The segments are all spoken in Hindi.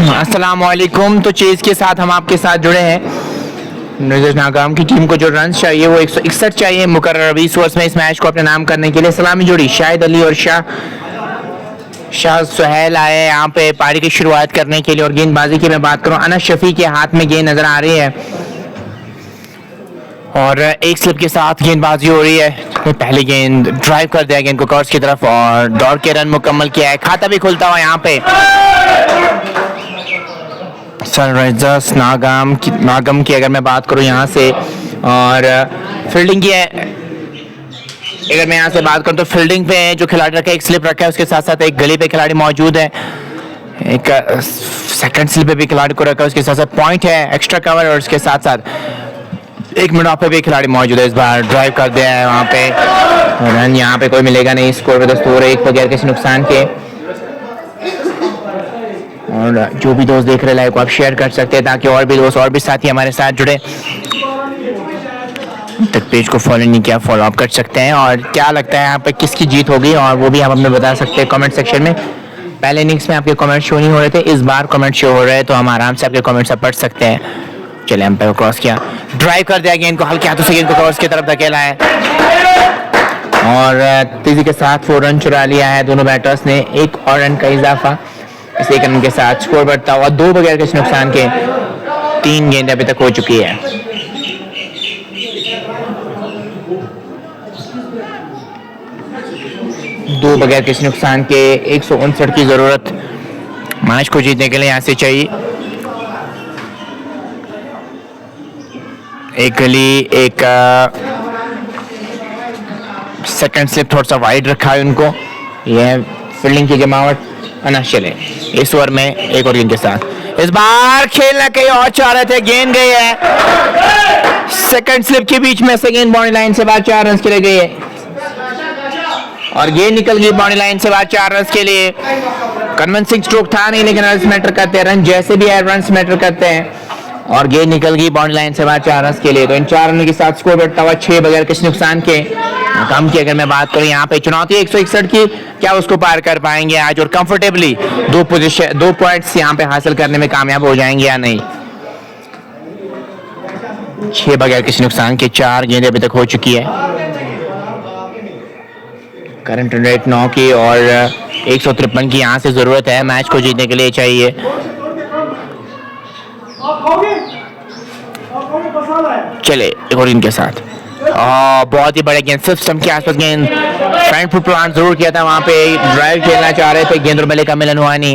अस्सलामुअलैकुम। तो चेज़ के साथ हम आपके साथ जुड़े हैं। नजर नागाम की टीम को जो रन चाहिए वो 161 चाहिए मुकर्रर 20 ओवर्स में इस मैच को अपने नाम करने के लिए। सलामी जोड़ी शाहिद अली और शाह सुहेल आए यहाँ पे पारी की शुरुआत करने के लिए। और गेंदबाजी की मैं बात करूँ, अनस शफी के हाथ में गेंद नजर आ रही है और एक स्लिप के साथ गेंदबाजी हो रही है। तो पहली गेंद ड्राइव कर दिया गेंद को कवर्स की तरफ और दौड़ के रन मुकम्मल किया है। खाता भी खुलता हुआ यहाँ पे सनराइजर्स नागम की अगर मैं बात करूं यहाँ से। और फील्डिंग की है अगर मैं यहाँ से बात करूं तो फील्डिंग पे जो खिलाड़ी रखा है, एक स्लिप रखा है, उसके साथ साथ एक गली पे खिलाड़ी मौजूद है, एक सेकंड स्लिप पे भी खिलाड़ी को रखा है, उसके साथ साथ पॉइंट है, एक्स्ट्रा कवर और उसके साथ साथ एक मिनट पे भी खिलाड़ी मौजूद है। इस बार ड्राइव कर दिया है वहाँ पे, रन यहाँ पे कोई मिलेगा नहीं। स्कोर पे दोस्तों एक बगैर किसी नुकसान के। और जो भी दोस्त देख रहे हैं लाइव को आप शेयर कर सकते हैं ताकि और भी दोस्त और भी साथी हमारे साथ जुड़े। तक पेज को फॉलो नहीं किया, फॉलो अप कर सकते हैं। और क्या लगता है यहाँ पे किसकी जीत होगी और वो भी आप हमें बता सकते हैं कमेंट सेक्शन में। पहले इनिंग्स में आपके कमेंट शो नहीं हो रहे थे, इस बार कमेंट शो हो रहे हैं तो हम आराम से आपके कमेंट्स पढ़ सकते हैं। चले अंपायर को क्रॉस किया, ड्राइव कर दिया गेंद को, हल्के हाथों से गेंद को कवर्स की तरफ धकेला है और तेजी के साथ 4 रन चुरा लिया है दोनों बैटर्स ने। एक और रन का इजाफा इस एक रन के साथ स्कोर बढ़ता हुआ 2 बगैर किसी नुकसान के। 3 गेंदें अभी तक हो चुकी है। दो बगैर किसी नुकसान के 159 की जरूरत मैच को जीतने के लिए यहाँ से चाहिए। एक गली, एक सेकंड स्लिप थोड़ा सा वाइड रखा है उनको। यह फील्डिंग की जमावट अनस चले इस ओवर में एक और गेंद के साथ। इस बार खेलना कहीं और चाह रहे थे, गेंद गई है सेकंड स्लिप के बीच में से, गेंद बाउंड्री लाइन से बाहर 4 रन के लिए गई है और गेंद निकल गई बाउंड्री लाइन से बाहर 4 रन के लिए। कन्विंसिंग स्ट्रोक था नहीं लेकिन रन मैटर करते हैं, रन जैसे भी है रन मैटर करते हैं और गेंद निकल गई बाउंड्री लाइन से बाहर 4 रन के लिए। तो इन 4 रन के साथ स्कोर बढ़ता हुआ 6 बगैर किसी नुकसान के। कम की अगर मैं बात करूं यहाँ पे चुनौती 161 की, क्या उसको पार कर पाएंगे आज और कंफर्टेबली 2 पॉइंट्स यहाँ पे हासिल करने में कामयाब हो जाएंगे या नहीं। 6 बगैर किसी नुकसान के 4 गेंदें अभी तक हो चुकी है। करंट रन रेट 9 की और 153 की यहाँ से जरूरत है मैच को जीतने के लिए चाहिए। चले एक और इनके साथ बहुत ही बड़े गेंद, सिस्टम के आसपास गेंद, फ्रंट फुट प्लांट जरूर किया था वहां पे, ड्राइव खेलना चाह रहे थे, गेंद और बल्ले का मिलन हुआ नहीं।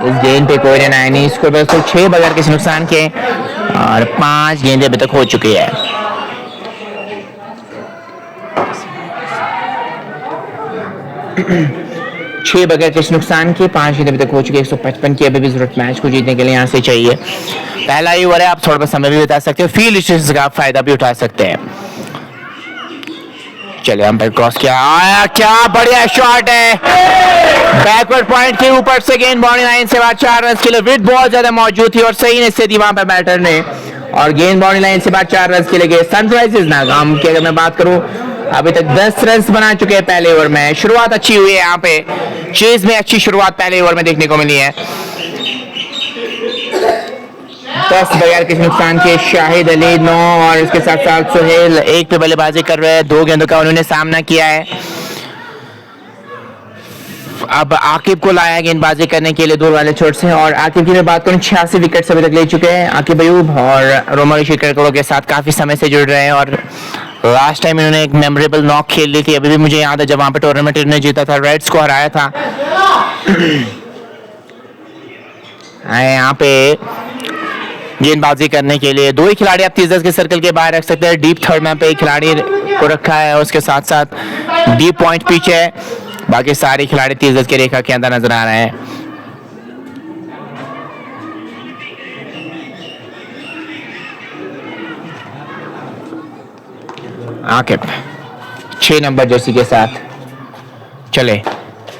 इस गेंद पे कोई रन आया नहीं। इसको बस 6 बगैर किसी नुकसान के और 5 गेंदें अभी तक हो चुकी है। छह बगैर किसी नुकसान के 5 गेंदें अभी तक हो चुकी है। 155 की अभी भी जरूरत मैच को जीतने के लिए यहाँ से चाहिए। पहला ही ओवर है, आप थोड़ा समय भी बता सकते हो, फील्ड स्टेशन का फायदा भी उठा सकते हैं। चलिए अंपायर क्रॉस किया, आया क्या बढ़िया शॉट है, बैकवर्ड पॉइंट के ऊपर से गेंद बाउंड्री लाइन से बाहर 4 रन के लिए। विड बहुत ज्यादा मौजूद थी और सही ने दी वहां पर बैटर ने और गेंद बाउंड्री लाइन से बाहर 4 रन के लिए गए। सनराइजर्स नागाम की अगर मैं बात करूं अभी तक 10 रन बना चुके हैं पहले ओवर में। शुरुआत अच्छी हुई है यहाँ पे, चेज में अच्छी शुरुआत पहले ओवर में देखने को मिली है। 10 बगैर किसी नुकसान के शाहिद अली 9 और इसके साथ साथ सुहेल 1 पे बल्लेबाजी कर रहे हैं। 2 गेंदों का उन्होंने सामना किया है। अब आकिब को लाया गेंदबाजी करने के लिए 2 वाले छोर से और आकिब की मैं बात करूं 86 विकेट अभी तक ले चुके हैं। आकिब अयूब और रोमर शिकरकरों के साथ काफी समय से जुड़ रहे हैं और लास्ट टाइम इन्होंने एक मेमोरेबल नॉक खेल ली थी, अभी भी मुझे याद है जब वहां पे टूर्नामेंट इन्होंने जीता था, रेड्स को हराया था। यहाँ पे गेंदबाजी करने के लिए 2 ही खिलाड़ी आप 30 के सर्कल के बाहर रख सकते हैं। डीप थर्ड में पे एक खिलाड़ी को रखा है और उसके साथ साथ डीप पॉइंट पीछे है, बाकी सारे खिलाड़ी 30 के रेखा के अंदर नजर आ रहे हैं। आकिब 6 नंबर जर्सी के साथ। चले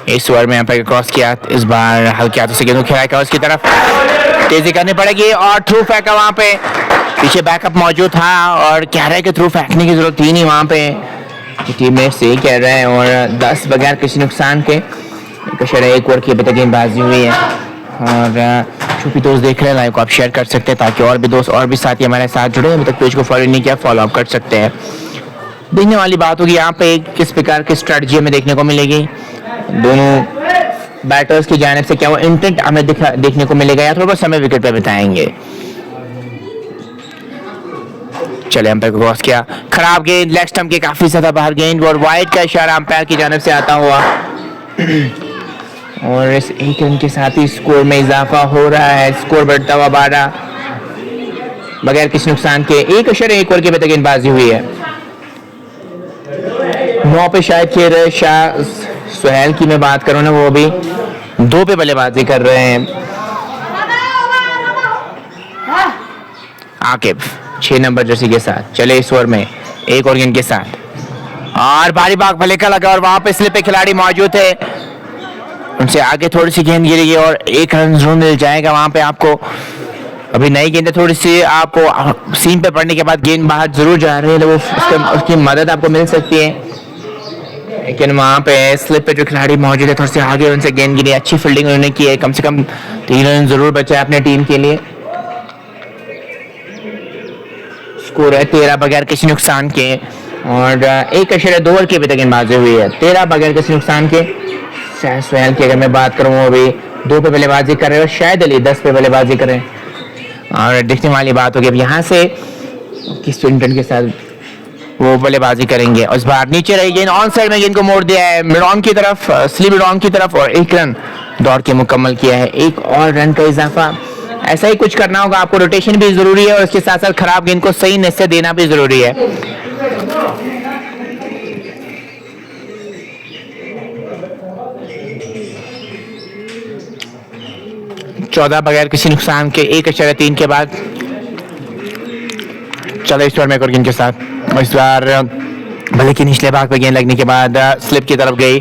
इस ओवर में यहाँ पर क्रॉस किया, इस बार हल्के हाथों से गेंद खेला उसकी तरफ, तेजी करनी पड़ेगी और थ्रू फेंका वहां पे, पीछे बैकअप मौजूद था और कह रहे हैं कि थ्रू फेंकने की जरूरत थी नहीं वहां पे, टीममेट से कह रहे हैं। और 10 बगैर किसी नुकसान के एक ओवर की अभी तक गेंदबाजी हुई है। और जो भी दोस्त देख रहे हैं लाइव को आप शेयर कर सकते हैं ताकि और भी दोस्त और भी साथी हमारे साथ जुड़े। अभी तक पेज को फॉलो नहीं किया, फॉलो अप कर सकते हैं। देखने वाली बात होगी यहाँ पे किस प्रकार की स्ट्रेटजी हमें देखने को मिलेगी, दोनों बैटर्स की जानिब से क्या वो इंटेंट हमें देखने को मिलेगा या थोड़ा बहुत समय विकेट पे बिताएंगे। चले अंपायर को क्रॉस किया, खराब गेंद, लेग स्टंप के काफी ज्यादा बाहर गेंद और वाइड का इशारा अंपायर की जानिब से आता हुआ और इस एक रन के साथ ही स्कोर में इजाफा हो रहा है। स्कोर बढ़ता हुआ 12 बगैर किसी नुकसान के। 1 ओवर के तक गेंदबाजी हुई है। 9 पे शायद खेल रहे शाह सुहेल की मैं बात करूं ना, वो भी 2 पे बल्लेबाजी कर रहे हैं। आकिब 6 नंबर जर्सी के साथ चले इस ओवर में 1 और गेंद के साथ और भारी भाग भले का लगा और वहां पे स्लिप पे खिलाड़ी मौजूद थे, उनसे आगे थोड़ी सी गेंद गिरेगी और 1 रन जरूर मिल जाएगा। वहां पे आपको अभी नई गेंद थोड़ी सी आपको सीम पे पड़ने के बाद गेंद बाहर जरूर जा रही है, उसकी मदद आपको मिल सकती है, लेकिन वहां पे स्लिप पे जो खिलाड़ी मौजूद है थोड़ी सी आगे उनसे गेंद गिरी। अच्छी फील्डिंग उन्होंने की है, कम से कम 3 रन जरूर बचे अपने टीम के लिए। स्कोर है 13 बगैर किसी नुकसान के और 1.2 ओवर की अभी तक गेंदबाजी हुई है। 13 बगैर किसी नुकसान के। शाह सुहेल की अगर मैं बात करूं वो अभी 2 पे बल्लेबाजी कर रहे हैं और शायद अली 10 पे बल्लेबाजी कर रहे हैं। और देखने वाली बात होगी अब यहाँ से किस स्विंटन के साथ वो बल्लेबाजी करेंगे। उस बार नीचे रही गेंद, ऑन साइड में गेंद को मोड़ दिया है मिड ऑन की तरफ, स्लिप मिड ऑन की तरफ और 1 रन दौड़ के मुकम्मल किया है। 1 और रन का इजाफा। ऐसा ही कुछ करना होगा आपको, रोटेशन भी जरूरी है और इसके साथ साथ खराब गेंद को सही निश्चय देना भी जरूरी है। चौदह बगैर किसी नुकसान के 1.3 के बाद चलो इस बार में गेंद के साथ। इस बार भले की निचले भाग पे गेंद लगने के बाद स्लिप की तरफ गई,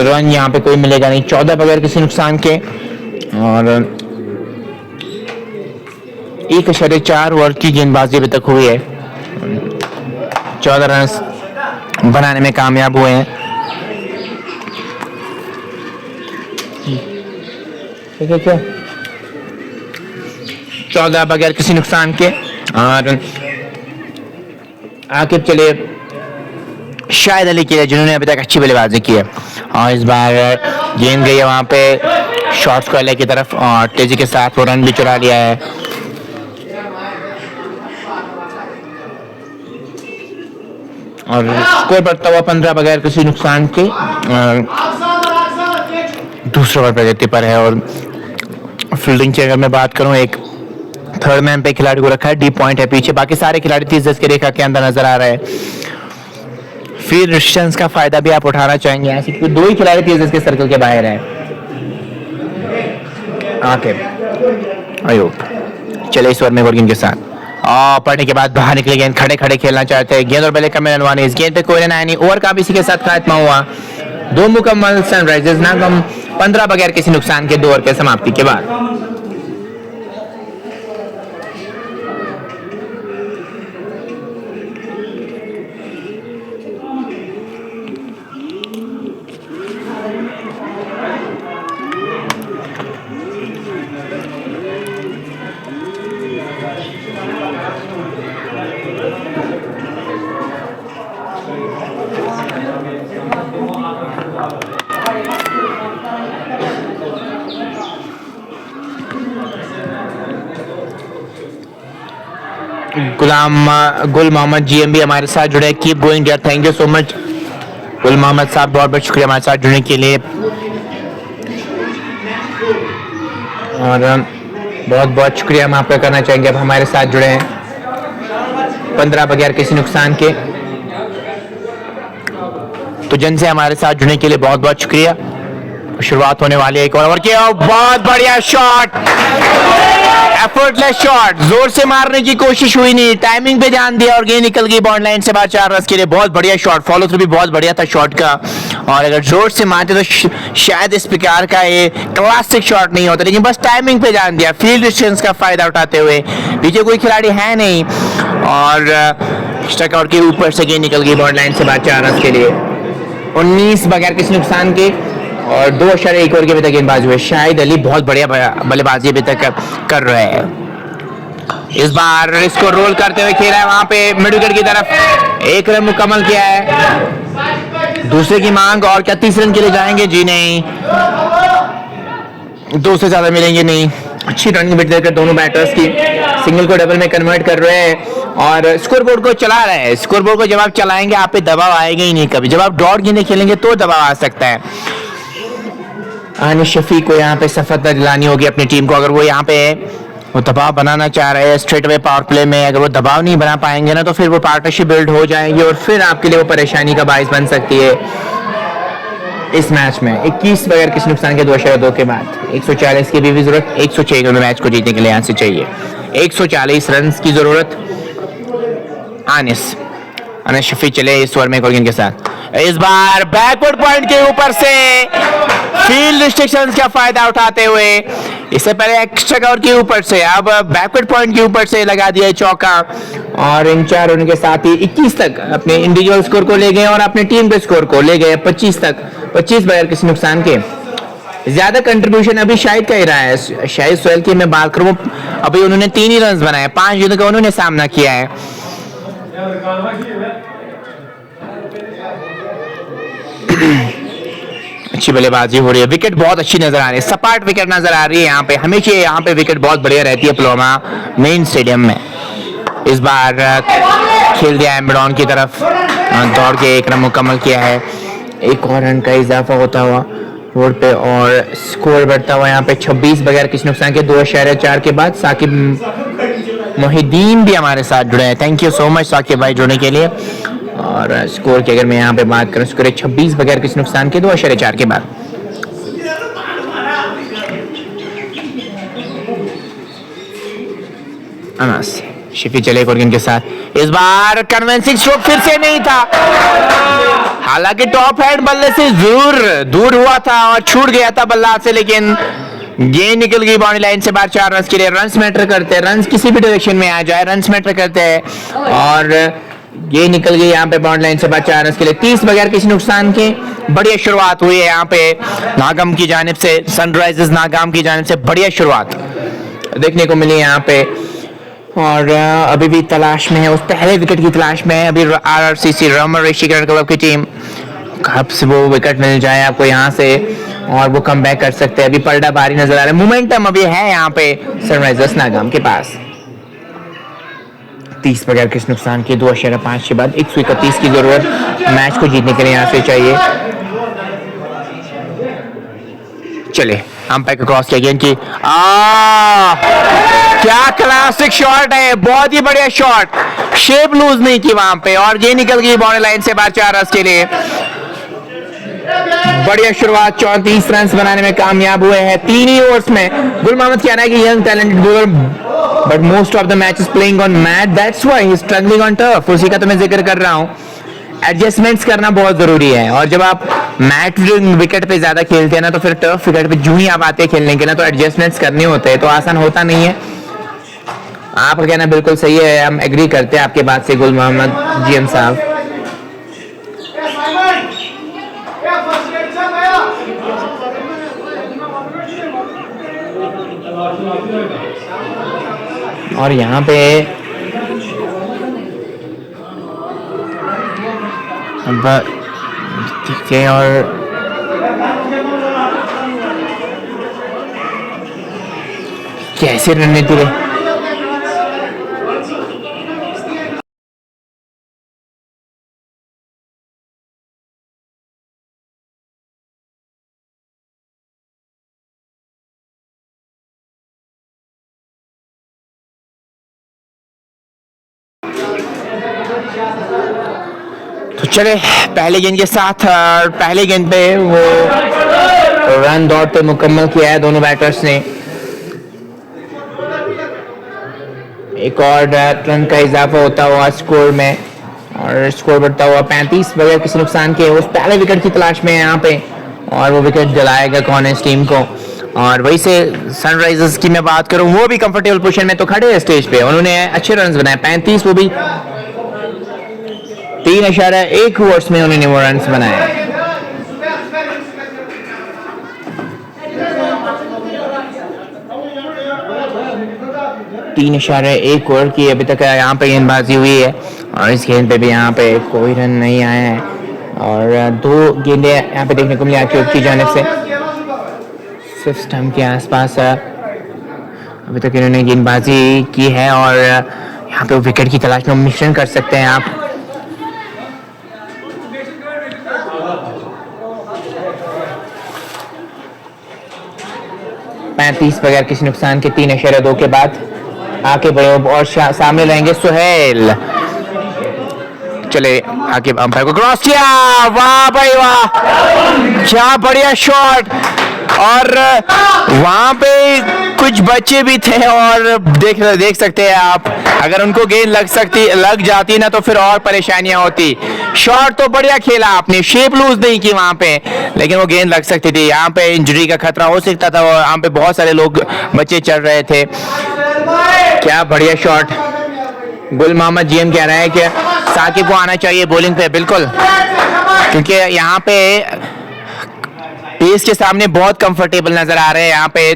रन यहाँ पे कोई मिलेगा नहीं। 14 बगैर किसी नुकसान के और 1.4 ओवर की गेंदबाजी अभी तक हुई है। 14 रन बनाने में कामयाब हुए हैं। ठीक है क्या 14 बगैर किसी नुकसान के और आगे चले शायद अली के लिए जिन्होंने अभी तक अच्छी बल्लेबाजी की है और इस बार गेंद गई है वहां पे शॉर्ट्स को अली की तरफ और तेजी के साथ वो रन भी चुरा लिया है। और स्कोर बढ़ता हुआ 15 बगैर किसी नुकसान के। दूसरा ओवर प्रगति पर है और फील्डिंग की अगर मैं बात करूं एक थर्ड मैन पे खिलाड़ी को रखा है, डीप पॉइंट है पीछे, बाकी सारे खिलाड़ी 30 की रेखा के अंदर नजर आ रहे हैं। फील्ड डिस्टेंस का फायदा भी आप उठाना चाहेंगे ऐसे क्योंकि 2 ही खिलाड़ी 30 के सर्कल के बाहर हैं। अयूब चले इस ओवर में गेंद के साथ पड़ने के बाद बाहर निकले गेंद, खड़े खड़े खेलना चाहते हैं। गेंद और बल्ले का मिलनवानी, इस गेंद पे कोई रन आया नहीं। ओवर का भी इसी के साथ खात्मा हुआ। 2 मुकम्मल सनराइजर्स नाकाम 15 बगैर किसी नुकसान के 2 ओवर के समाप्ति के बाद। गुल मोहम्मद GMB हमारे साथ जुड़े। Keep going dear, thank you so much Gul Mohammad साहब, बहुत बहुत शुक्रिया हमारे साथ जुड़ने के लिए और बहुत बहुत शुक्रिया हम आपका करना चाहेंगे अब हमारे साथ जुड़े हैं 15 बगैर किसी नुकसान के। तो जन से हमारे साथ जुड़ने के लिए बहुत बहुत शुक्रिया। शुरुआत होने वाली है एक ओवर की। बहुत बढ़िया शॉट, एफर्टलेस शॉट, जोर से मारने की कोशिश हुई नहीं, टाइमिंग पे ध्यान दिया और गेंद निकल गई बाउंड लाइन से बाहर 4 रन के लिए। बहुत बढ़िया शॉट, फॉलो थ्रू भी बहुत बढ़िया था शॉट का और अगर जोर से मारते तो शायद इस प्रकार का ये क्लासिक शॉट नहीं होता, लेकिन बस टाइमिंग पे ध्यान दिया, फील्ड डिस्टेंस का फायदा उठाते हुए। पीछे कोई खिलाड़ी है नहीं और स्ट्राइक आउट के ऊपर से गेंद निकल गई बाउंड लाइन से बाहर 4 रन के लिए। 19 बगैर किसी नुकसान के और 2.1 ओवर के अभी तक गेंदबाज हुए। शाहिद अली बहुत बढ़िया बल्लेबाजी अभी तक कर रहे हैं। इस बार इसको रोल करते हुए खेला है वहां पे मिड विकेट की तरफ, 1 रन मुकम्मल किया है। दूसरे की मांग, और क्या 30 रन के लिए जाएंगे? जी नहीं, 2 से ज्यादा मिलेंगे नहीं। अच्छी रनिंग बिट देकर दोनों बैटर्स की सिंगल को डबल में कन्वर्ट कर रहे हैं और स्कोर बोर्ड को चला रहे हैं। स्कोर बोर्ड को जब आप चलाएंगे आप पे दबाव आएगा ही नहीं कभी। जब आप डॉट गेंदें खेलेंगे तो दबाव आ सकता है। आनिश शफी को यहाँ पे सफलता दिलानी होगी अपनी टीम को। अगर वो यहाँ पे वो दबाव बनाना चाह रहे हैं स्ट्रेट अवे पावर प्ले में, अगर वो दबाव नहीं बना पाएंगे ना तो फिर वो पार्टनरशिप बिल्ड हो जाएगी और फिर आपके लिए वो परेशानी का बाइस बन सकती है। इस मैच में 21 बगैर किसी नुकसान के 2.2 के बाद 140 की भी जरूरत, 106 रन मैच को जीतने के लिए यहाँ से चाहिए। 140 रन की जरूरत। आनिस शफी चले इस ओवर में एक और गेंद के साथ। इस बार बैकवर्ड पॉइंट के ऊपर से फील्ड रिस्ट्रिक्शंस का फायदा उठाते हुए, इससे पहले एक्स्ट्रा कवर के ऊपर से अब बैकवर्ड पॉइंट के ऊपर से लगा दिया चौका और इन 4 रन के साथ ही 21 तक अपने इंडिविजुअल स्कोर को ले गए और अपने टीम के स्कोर को ले गए 25 तक, 25 बगैर किसी नुकसान के। ज्यादा कंट्रीब्यूशन अभी शाहिद का ही रहा है। शाहिद सोहेल की मैं बात करूं, अभी उन्होंने 3 ही रन बनाए, 5 गेंदों का उन्होंने सामना किया है। अच्छी बल्लेबाजी हो रही है, विकेट बहुत अच्छी नजर आ रही है, सपाट विकेट नजर आ रही है यहाँ पे। हमेशा यहाँ पे विकेट बहुत बढ़िया रहती है पुलवामा मेन स्टेडियम में। इस बार खेल दिया है मिडॉन की तरफ, दौड़ के 1 रन मुकम्मल किया है। 1 और रन का इजाफा होता हुआ बोर्ड पे और स्कोर बढ़ता हुआ यहाँ पे 26 बगैर किसी नुकसान के 2.4 के बाद। साकिब मोहिद्दीन भी हमारे साथ जुड़े हैं, thank you so much Saqib भाई जुड़ने के लिए। और स्कोर की अगर मैं यहाँ पे बात करूँ, स्कोर 26 बगैर किसी नुकसान के 2.4 के बाद। अनास शिफी चले और गेंद के साथ। इस बार कन्वेंसिंग स्ट्रोक फिर से नहीं था, हालांकि टॉप हैंड बल्ले से दूर हुआ था और छूट गया था बल्ला से, लेकिन गेंद निकल गई बाउंड्री लाइन से बाहर। 4 रन के लिए रन्स मैटर करते हैं, रन्स किसी भी डायरेक्शन में आ जाए रन्स मैटर करते हैं और ये निकल गई यहाँ पे बाउंड्री लाइन से बाहर 4 रन के लिए 30 बगैर किसी नुकसान के। बढ़िया शुरुआत हुई है यहाँ पे नागम की जानिब से, सनराइजर्स नागम की जानिब से बढ़िया शुरुआत देखने को मिली यहाँ पे। और अभी भी तलाश में है, उस पहले विकेट की तलाश में है अभी आरआरसीसी रमन ऋषिकरण क्लब की टीम। कब से वो विकेट मिल जाए आपको यहाँ से और वो कम बैक कर सकते हैं। अभी पलटा भारी नजर आ रहा है, मोमेंटम अभी है यहाँ पे सनराइजर्स नागम के पास। 30 बगैर किस नुकसान के 2.5 के बाद 131 की जरूरत मैच को जीतने के लिए यहाँ से चाहिए। चले अंपायर को क्रॉस किया गेंद की, क्या क्लासिक शॉट है, बहुत ही बढ़िया शॉट, शेप लूज नहीं की वहां पे और ये निकल गई बाउंड्री लाइन से बाहर 4 रन के लिए। बढ़िया शुरुआत, 34 रन बनाने में कामयाब हुए हैं 3 ही ओवर्स में। गुल मोहम्मद कहना है कि young talented bowler but most of the match is playing on mat, that's why he is struggling on turf. उसी का तो मैं जिक्र कर रहा हूं, एडजस्टमेंट्स करना बहुत जरूरी है और जब आप मैट विकेट पे ज्यादा खेलते हैं ना तो फिर टर्फ विकेट पे जूं ही आप आते हैं खेलने के ना तो एडजस्टमेंट्स करने होते हैं, तो आसान होता नहीं है। आपका कहना बिल्कुल सही है, हम एग्री करते हैं आपके बात से गुल मोहम्मद जीएम साहब। और यहाँ पे ठीक है और कैसे रणनीति रहे तो चले पहले गेंद के साथ पहले गेंद पे वो रन दौड़ते मुकम्मल किया है दोनों बैटर्स ने। एक और रन का इजाफा होता हुआ स्कोर में और स्कोर बढ़ता हुआ 35 बगैर किसी नुकसान के। उस पहले विकेट की तलाश में है यहाँ पे और वो विकेट दिलाएगा कौन है इस टीम को। और वही से सनराइजर्स की मैं बात करूं, वो भी कंफर्टेबल पोजीशन में तो खड़े हैं स्टेज पे, उन्होंने अच्छे रन बनाए 35, वो भी 3.1 ओवर्स में उन्होंने वो रन बनाए। 3.1 ओवर की अभी तक यहाँ पे गेंदबाजी हुई है और इस गेंद पे भी यहाँ पे कोई रन नहीं आया है और 2 गेंदें यहाँ पे देखने को मिली आखिर की जानिब से। 6 स्टंप के आसपास अभी तक इन्होंने गेंदबाजी की है और यहाँ पे विकेट की तलाश में मिशन कर सकते हैं आप। बगैर किसी नुकसान के 3.2 के बाद आके बढ़े और सामने रहेंगे सुहेल। चले आके अंपायर को क्रॉस किया, वाह भाई वाह, क्या बढ़िया शॉट। और वहां पे कुछ बच्चे भी थे और देख सकते हैं आप, अगर उनको गेंद लग जाती ना तो फिर और परेशानियां होती। शॉट तो बढ़िया खेला आपने, शेप लूज नहीं की वहां पे, लेकिन वो गेंद लग सकती थी। यहाँ पे इंजरी का खतरा हो सकता था और यहाँ पे बहुत सारे लोग बच्चे चल रहे थे। क्या बढ़िया शॉट। गुल मोहम्मद जीएम कह रहा है कि साकिब को आना चाहिए बॉलिंग पे, बिल्कुल, क्योंकि यहाँ पे पेस के सामने बहुत कंफर्टेबल नजर आ रहे हैं यहाँ पे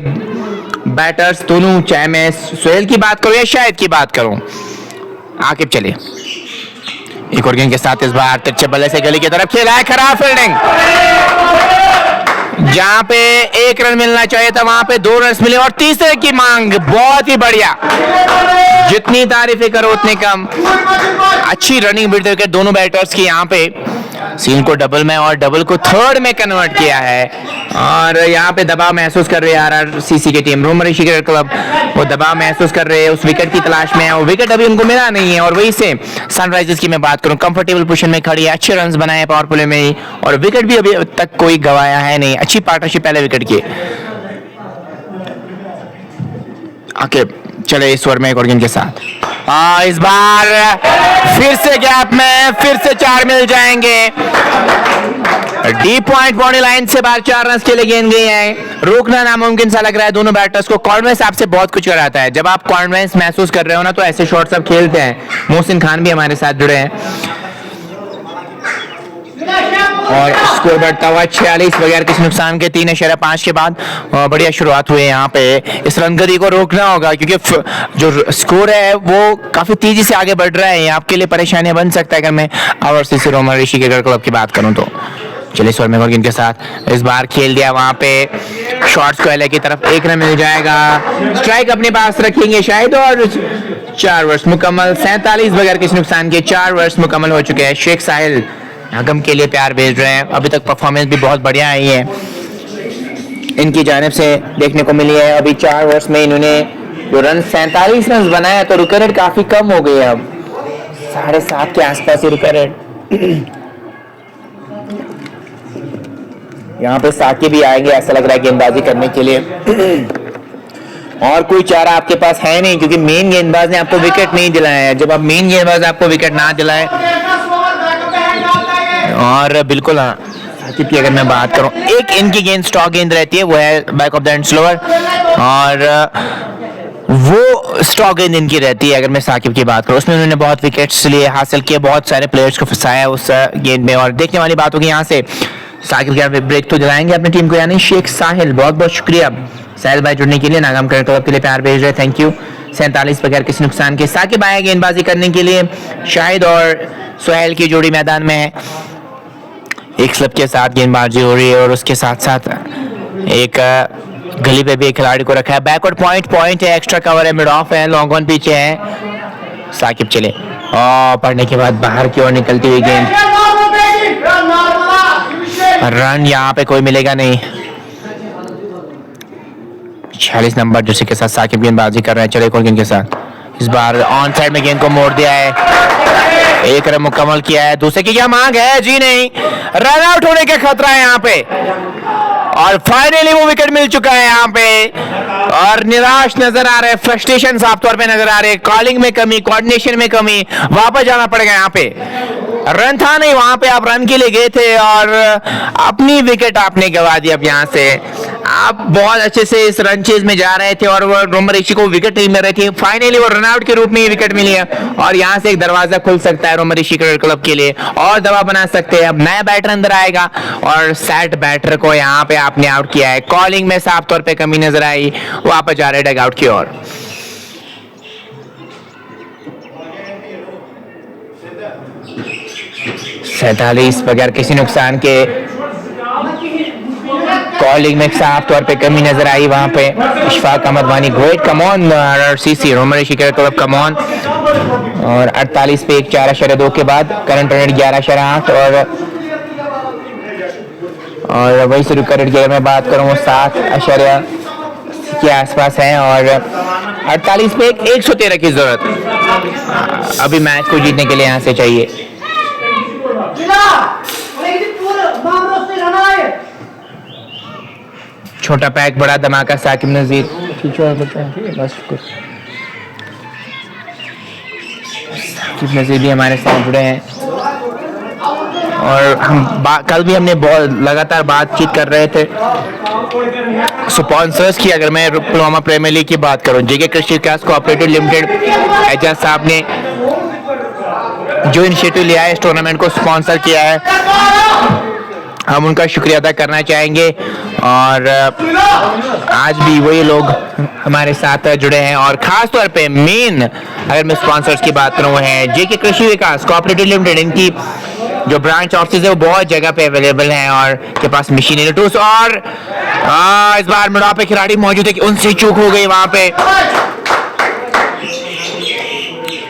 बैटर्स दोनों, चाहे मैं सुहेल की बात करूं या शाहिद की बात करूं। आकिब चले एक और गेंद के साथ इस बार तिरछे बल्ले से गली की तरफ खेला है, खराब फील्डिंग। जहां पे 1 रन मिलना चाहिए था वहां पे 2 रन मिले और तीसरे की मांग, बहुत ही बढ़िया। जितनी तारीफें करो उतनी कम। अच्छी रनिंग मिड विकेट दोनों बैटर्स की। यहाँ पे सीन को डबल में और डबल को थर्ड में कन्वर्ट किया है और यहाँ पे दबाव महसूस कर रही है आरआरसीसी की टीम। रोमन ऋषि क्रिकेट क्लब वो दबाव महसूस कर रहे हैं, उस विकेट की तलाश में है और विकेट अभी उनको मिला नहीं है। और वही से सनराइजर्स की मैं बात करूं, कंफर्टेबल पोजीशन में खड़ी है, अच्छे रन्स बनाए पावर प्ले में ही और विकेट भी अभी तक कोई गवाया है नहीं। अच्छी पार्टनरशिप पहले विकेट की। आके चले इस ओवर में एक और गेंद के साथ इस बार फिर से गैप में फिर से 4 मिल जाएंगे। डीप पॉइंट बाउंड्री लाइन से बाहर 4 रन के लिए गेंद गई है। रोकना नामुमकिन सा लग रहा है दोनों बैटर्स को। कॉन्फिडेंस आपसे बहुत कुछ कराता है। जब आप कॉन्फिडेंस महसूस कर रहे हो ना तो ऐसे शॉट सब खेलते हैं। मोहसिन खान भी हमारे साथ जुड़े हैं और स्कोर बढ़ता हुआ 46 बगैर किसी नुकसान के 3.5 के बाद बढ़िया शुरुआत हुई है। यहाँ पे इस रनगरी को रोकना होगा क्योंकि जो स्कोर है वो काफी तेजी से आगे बढ़ रहा है। आपके लिए परेशानियां बन सकता है अगर मैं आरआरसीसी रोमन ऋषि क्रिकेट क्लब की बात करूं तो। चलिए स्वर में इनके साथ इस बार खेल दिया वहां पे शॉट्स को एलए की तरफ। 1 रन मिल जाएगा। स्ट्राइक अपने पास रखेंगे शायद और 4 ओवर्स मुकम्मल। 47 बगैर किसी नुकसान के 4 ओवर्स मुकम्मल हो चुके हैं। शेख साहिल हकम के लिए प्यार भेज रहे हैं। अभी तक परफॉर्मेंस भी बहुत बढ़िया आई है इनकी जानिब से देखने को मिली है। अभी 4 ओवर्स में इन्होंने जो रन 47 रन बनाया तो रुक रेट काफी कम हो गई है। अब 7.5 के आसपास ही रुक रेट। यहाँ पे साकिब भी आएंगे ऐसा लग रहा है गेंदबाजी करने के लिए और कोई चारा आपके पास है नहीं क्योंकि मेन गेंदबाज ने आपको विकेट नहीं दिलाया है। जब आप मेन गेंदबाज आपको विकेट ना दिलाए और बिल्कुल हाँ साकिब की अगर मैं बात करूं, एक इनकी गेंद स्टॉक गेंद रहती है वो है back of the end slower और वो स्टॉक गेंद इनकी रहती है। अगर मैं साकिब की बात करूं उसमें उन्होंने बहुत विकेट्स लिए हासिल किए, बहुत सारे प्लेयर्स को फंसाया उस गेंद में। और देखने वाली बात होगी यहाँ से साकिब क्या ब्रेक तो दिलाएंगे अपनी टीम को यानी शेख साहिल। बहुत बहुत शुक्रिया साहिल भाई जुड़ने के लिए, नागाम क्रिकेट क्लब के लिए प्यार भेज रहे, थैंक यू। 47 बगैर किसी नुकसान के साकिब आए गेंदबाजी करने के लिए। शाहिद और सुहेल की जोड़ी मैदान में है। एक स्लिप के साथ गेंदबाजी हो रही है और उसके साथ साथ एक गली पे भी एक खिलाड़ी को रखा है। बैकवर्ड पॉइंट है, एक्स्ट्रा कवर है, मिड ऑफ है, लॉन्ग ऑन पीछे है। साकिब चले और पढ़ने के बाद बाहर की ओर निकलती हुई गेंद, रन यहाँ पे कोई मिलेगा नहीं। 46 नंबर जर्सी के साथ साकिब गेंदबाजी कर रहे हैं। चले गेंद के साथ इस बार ऑन साइड में गेंद को मोड़ दिया है। 1 रन मुकम्मल किया है। दूसरे की क्या मांग है? जी नहीं, रन आउट होने का खतरा है यहाँ पे और फाइनली वो विकेट मिल चुका है यहाँ पे और निराश नजर आ रहे हैं, फ्रस्ट्रेशन साफ तौर पे नजर आ रहे हैं, कॉलिंग में कमी, कोऑर्डिनेशन में कमी। वापस जाना पड़ेगा यहाँ पे। रन था नहीं वहां पे, आप रन के लिए गए थे और अपनी विकेट आपने गवा दी। अब यहाँ से आप बहुत अच्छे से इस रन चेज में जा रहे थे और वो रोमन ऋषि को विकेट नहीं मिल रही थी। फाइनली वो रन आउट के रूप में ही विकेट मिली है और यहाँ से एक दरवाजा खुल सकता है रोमन ऋषि क्रिकेट क्लब के लिए और दबाव बना सकते हैं। अब नया बैटर अंदर आएगा और सेट बैटर को यहाँ पे आपने आउट किया है। कॉलिंग में साफ तौर पे कमी नजर आई, वापस जा रहे डग आउट की ओर। 47 बगैर किसी नुकसान के। कॉलिंग में साफ तौर पे कमी नजर आई वहां पे। Ishfaq Ahmad Wani great come on RCC रोमर शिकर क्लब कम ऑन। और 48 पे 4.2 के बाद करंट रन रेट 11.8 और वही से करंट की अगर मैं बात करूँ वो 7 के आसपास है। और 48 पे 113 की जरूरत अभी मैच को जीतने के लिए यहाँ से चाहिए। छोटा पैक बड़ा धमाका साकिब नजीर साकिब नजीर भी हमारे साथ जुड़े हैं। और हम कल भी हमने बहुत लगातार बातचीत कर रहे थे स्पॉन्सर्स की। अगर मैं पुलवामा प्रीमियर लीग की बात करूं, जेके कृषि विकास कोऑपरेटिव लिमिटेड एजाज साहब ने जो इनिशिएटिव लिया है इस टूर्नामेंट को स्पॉन्सर किया है, हम उनका शुक्रिया अदा करना चाहेंगे। और आज भी वही लोग हमारे साथ जुड़े हैं। और खास तौर पे मेन अगर मैं स्पॉन्सर्स की बात करूं वो है जेके कृषि विकास कोऑपरेटिव लिमिटेड। इनकी जो ब्रांच ऑफिस है वो बहुत जगह पे अवेलेबल हैं और के पास मशीनरी टूल्स। और इस बार मिडॉ पे खिलाड़ी मौजूद है कि उनसे चूक हो गई, वहां पे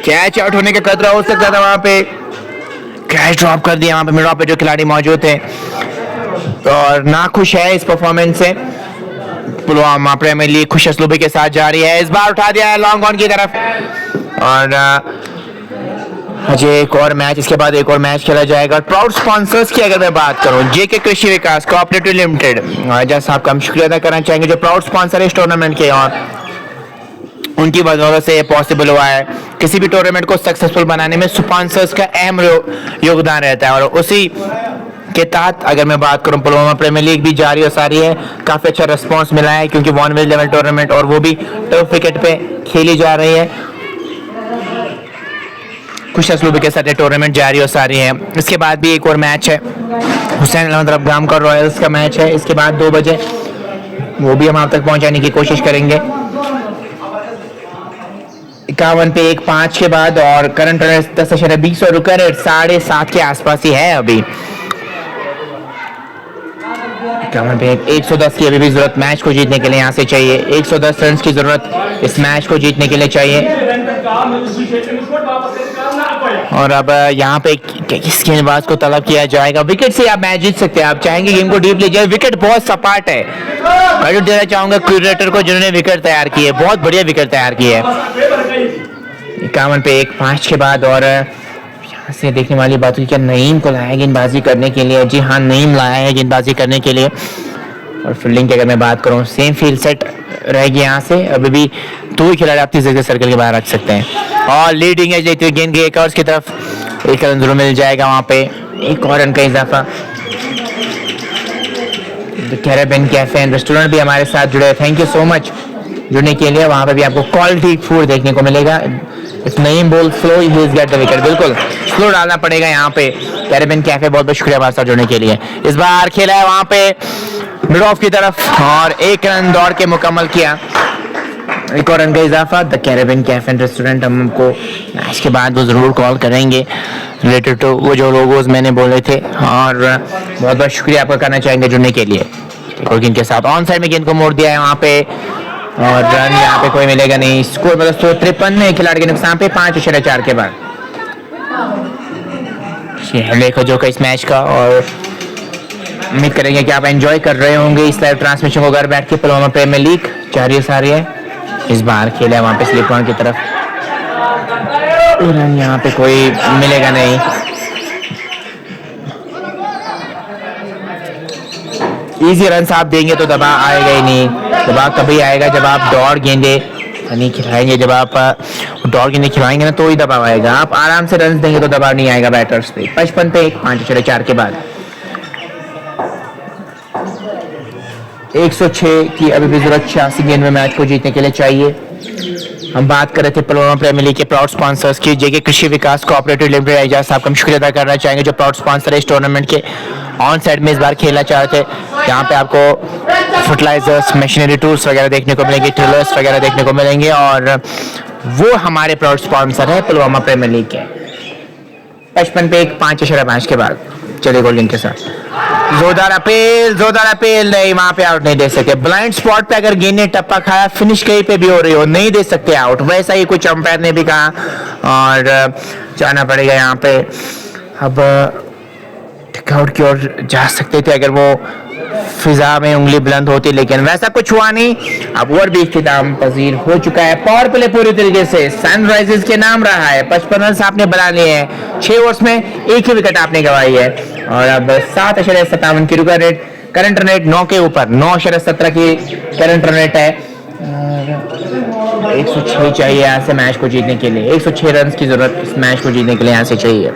कैच आउट होने का खतरा हो सकता था, वहां पे कैच ड्रॉप कर दिया वहां पे मिडॉ पे जो खिलाड़ी मौजूद थे। और नाखुश है इस परफॉर्मेंस से। पुलवामा प्रीमियर लीग खुश असलूबी के साथ जारी है। इस बार उठा दिया है लॉन्ग ऑन की तरफ। और एक और मैच, इसके बाद एक और मैच खेला जाएगा। प्राउड स्पॉन्सर्स की अगर मैं बात करूं, जेके कृषि विकास कोऑपरेटिव लिमिटेड एजाज साहब का हम शुक्रिया अदा करना चाहेंगे जो प्राउड स्पॉन्सर है इस टूर्नामेंट के। और उनकी बदौलत से ये पॉसिबल हुआ है। किसी भी टूर्नामेंट को सक्सेसफुल बनाने में स्पॉन्सर्स का अहम योगदान रहता है। और उसी के तहत अगर मैं बात करूं पुलवामा प्रीमियर लीग भी जारी और सारी है। काफी अच्छा रिस्पांस मिला है क्योंकि वन विल लेवल टूर्नामेंट और वो भी टर्फ विकेट पे खेली जा रही है। खुश असलूबी के साथ टूर्नामेंट जारी और सारी है। इसके बाद भी एक और मैच है, हुसैन अहमद गाम का रॉयल्स का मैच है। इसके बाद 2 बजे वो भी हम आप तक पहुंचाने की कोशिश करेंगे। 51 पे 1-5 के बाद और करंट रन 10.20 और रुका रेट 7.5 के आसपास ही है अभी। 51 पे 110 की अभी भी जरूरत मैच को जीतने के लिए यहाँ से चाहिए। 110 रन की जरूरत इस मैच को जीतने के लिए चाहिए। और अब यहाँ पे किस गेंदबाज को तलब किया जाएगा? विकेट से आप मैच जीत सकते हैं। आप चाहेंगे गेम को डीप ले जाए, विकेट बहुत सपाट है। मैं देना चाहूंगा क्यूरेटर को जिन्होंने विकेट तैयार की है, बहुत बढ़िया विकेट तैयार की है। 51 पे 1-5 के बाद और यहाँ से देखने वाली बात हुई क्या नईम को लाया गेंदबाजी करने के लिए। जी हाँ, नईम लाया है गेंदबाजी करने के लिए। और फील्डिंग की अगर मैं बात करूँ सेम फील्ड सेट रहेगी यहाँ से। अभी भी 2 ही खिलाड़ी आप 30 जगह सर्कल के बाहर रख सकते हैं। और लीडिंग एज लेते हुए गेंद एक और की तरफ 1 रन जरूर मिल जाएगा। वहाँ पे 1 और रन का इजाफा। कैरेबियन कैफे एंड रेस्टोरेंट भी हमारे साथ जुड़े। थैंक यू सो मच जुड़ने के लिए। वहाँ पे भी आपको क्वालिटी फूड देखने को मिलेगा। इट्स नईम बोल slow, he is get the wicket. बिल्कुल स्लो डालना पड़ेगा यहाँ पे। कैरेबियन कैफे बहुत बहुत शुक्रिया हमारे साथ जुड़ने के लिए। इस बार खेला है वहाँ पे मिड ऑफ की तरफ और 1 रन दौड़ के मुकम्मल किया। 1 और रन का इजाफा। The Caribbean cafe and restaurant हमको मैच के बाद वो जरूर कॉल करेंगे रिलेटेड टू वो जो लोगोस मैंने बोले थे। और बहुत बहुत शुक्रिया आपका करना चाहेंगे जुड़ने के लिए। और गेंद के साथ ऑन साइड में गेंद को मोड़ दिया है वहाँ पे और रन यहाँ पे कोई मिलेगा नहीं। स्कोर मतलब 153 है खिलाड़ी के नुकसान पे 5.4 के बाद। देखो जो का इस मैच का। और उम्मीद करेंगे कि आप एंजॉय कर रहे होंगे इस लाइव ट्रांसमिशन को घर बैठ के। पुलवामा प्रीमियर लीग जारी सारी है। इस बार खेला है वहाँ पे स्लिप ऑन की तरफ। रन यहाँ पे कोई मिलेगा नहीं। इजी रन आप देंगे तो दबाव आएगा ही नहीं। दबाव तभी आएगा जब आप दौड़ गेंदे नहीं खिलाएंगे। जब आप दौड़ गेंदे खिलाएंगे ना तो ही दबाव आएगा। आप आराम से रन देंगे तो दबाव नहीं आएगा बैटर्स पे। 55 पे 5.4 के बाद 106 की अभी भी जरूरत 86 गेंद में मैच को जीतने के लिए चाहिए। हम बात कर रहे थे पुलवामा प्रीमियर लीग के प्राउड स्पॉन्सर्स की। जेके कृषि विकास कोऑपरेटिव लिमिटेड एजाज साहब का हम शुक्रिया अदा करना चाहेंगे जो प्राउड स्पॉन्सर है इस टूर्नामेंट के। ऑन साइड में इस बार खेलना चाहते थे जहाँ पे आपको फर्टिलाइजर्स मशीनरी टूल्स वगैरह देखने को मिलेंगे, ट्रिलर्स वगैरह देखने को मिलेंगे। और वो हमारे प्राउड स्पॉन्सर है पुलवामा प्रीमियर लीग के। 55 पे एक 5.5 के बाद चले गोल्डन के साथ। जोरदार अपील नहीं, वहां पे आउट नहीं दे सकते। ब्लाइंड स्पॉट पे अगर गेंद ने टप्पा खाया, फिनिश कहीं पे भी हो रही हो, नहीं दे सकते आउट। वैसा ही कुछ अंपायर ने भी कहा और जाना पड़ेगा यहाँ पे। अब आउट की ओर जा सकते थे अगर वो फिजा में उंगली बुलंद होती, लेकिन वैसा कुछ हुआ नहीं। अब ओवर भी इख्तिताम पजीर हो चुका है। पावर प्ले पूरी तरीके से सनराइजर्स के नाम रहा है। 55 रन आपने बना लिए हैं, 6 ओवर्स में एक ही विकेट आपने गंवाई है। और अब 7.57 की रुका रेट, करंट रन रेट 9 के ऊपर, 9.17 की करंट रन रेट है। 106 चाहिए यहाँ से मैच को जीतने के लिए। 106 रन की जरूरत इस मैच को जीतने के लिए यहाँ से चाहिए।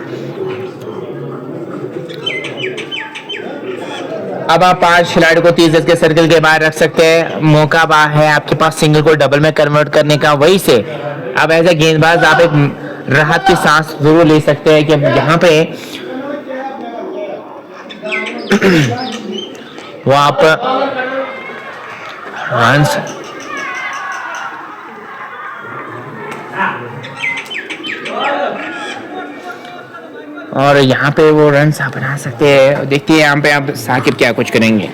अब आप 5 खिलाड़ी को 30 गज के सर्कल के बाहर रख सकते हैं। मौका है आपके पास सिंगल को डबल में कन्वर्ट करने का। वही से अब एज ए गेंदबाज आप एक राहत की सांस जरूर ले सकते हैं कि यहाँ पे वो आप रन्स और यहाँ पे वो रन्स आप बना सकते हैं। देखते हैं यहाँ पे आप साकिब क्या कुछ करेंगे।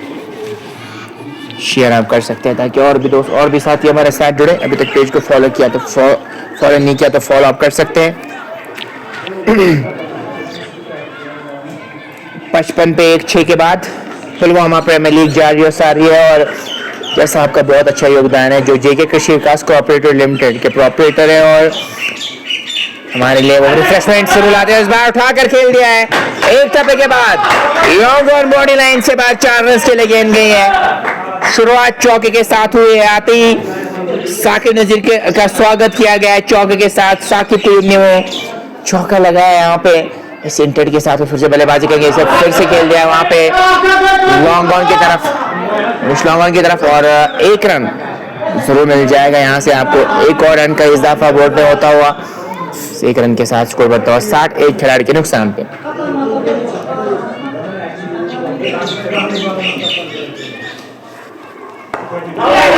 शेयर आप कर सकते हैं ताकि और भी दोस्त और भी साथी हमारे साथ जुड़े। अभी तक पेज को फॉलो किया तो फॉलो नहीं किया तो फॉलो आप कर सकते हैं। 55 पे 1-6 के बाद पुलवामा प्रीमियर लीग जारी और सारी है। और जैसा आपका बहुत अच्छा योगदान है, जो जेके कृषि विकास कोऑपरेटिव लिमिटेड के प्रोपरेटर है और हमारे लिए वो रिफ्रेशमेंट शुरू लाते हैं। इस बार उठाकर खेल दिया है। एक टप्पे के बाद लॉन्ग ऑन बॉडी लाइन से बाहर 4 रन के लिए गेंद गई है। शुरुआत चौके के साथ हुई है। आते ही साकिब नजीर का स्वागत किया गया है चौके के साथ। साकिब को ने वो चौका लगाया यहाँ पे। इस इंटेड के साथ फिर से बल्लेबाजी करेंगे। इसे फिर से खेल दिया वहां पे लॉन्ग ऑन की तरफ, लॉन्ग ऑन की तरफ और 1 रन जरूर मिल जाएगा यहाँ से आपको। एक और रन का इजाफा बोर्ड में होता हुआ 1 रन के साथ स्कोर बढ़ता हुआ 61 खिलाड़ी के नुकसान पे।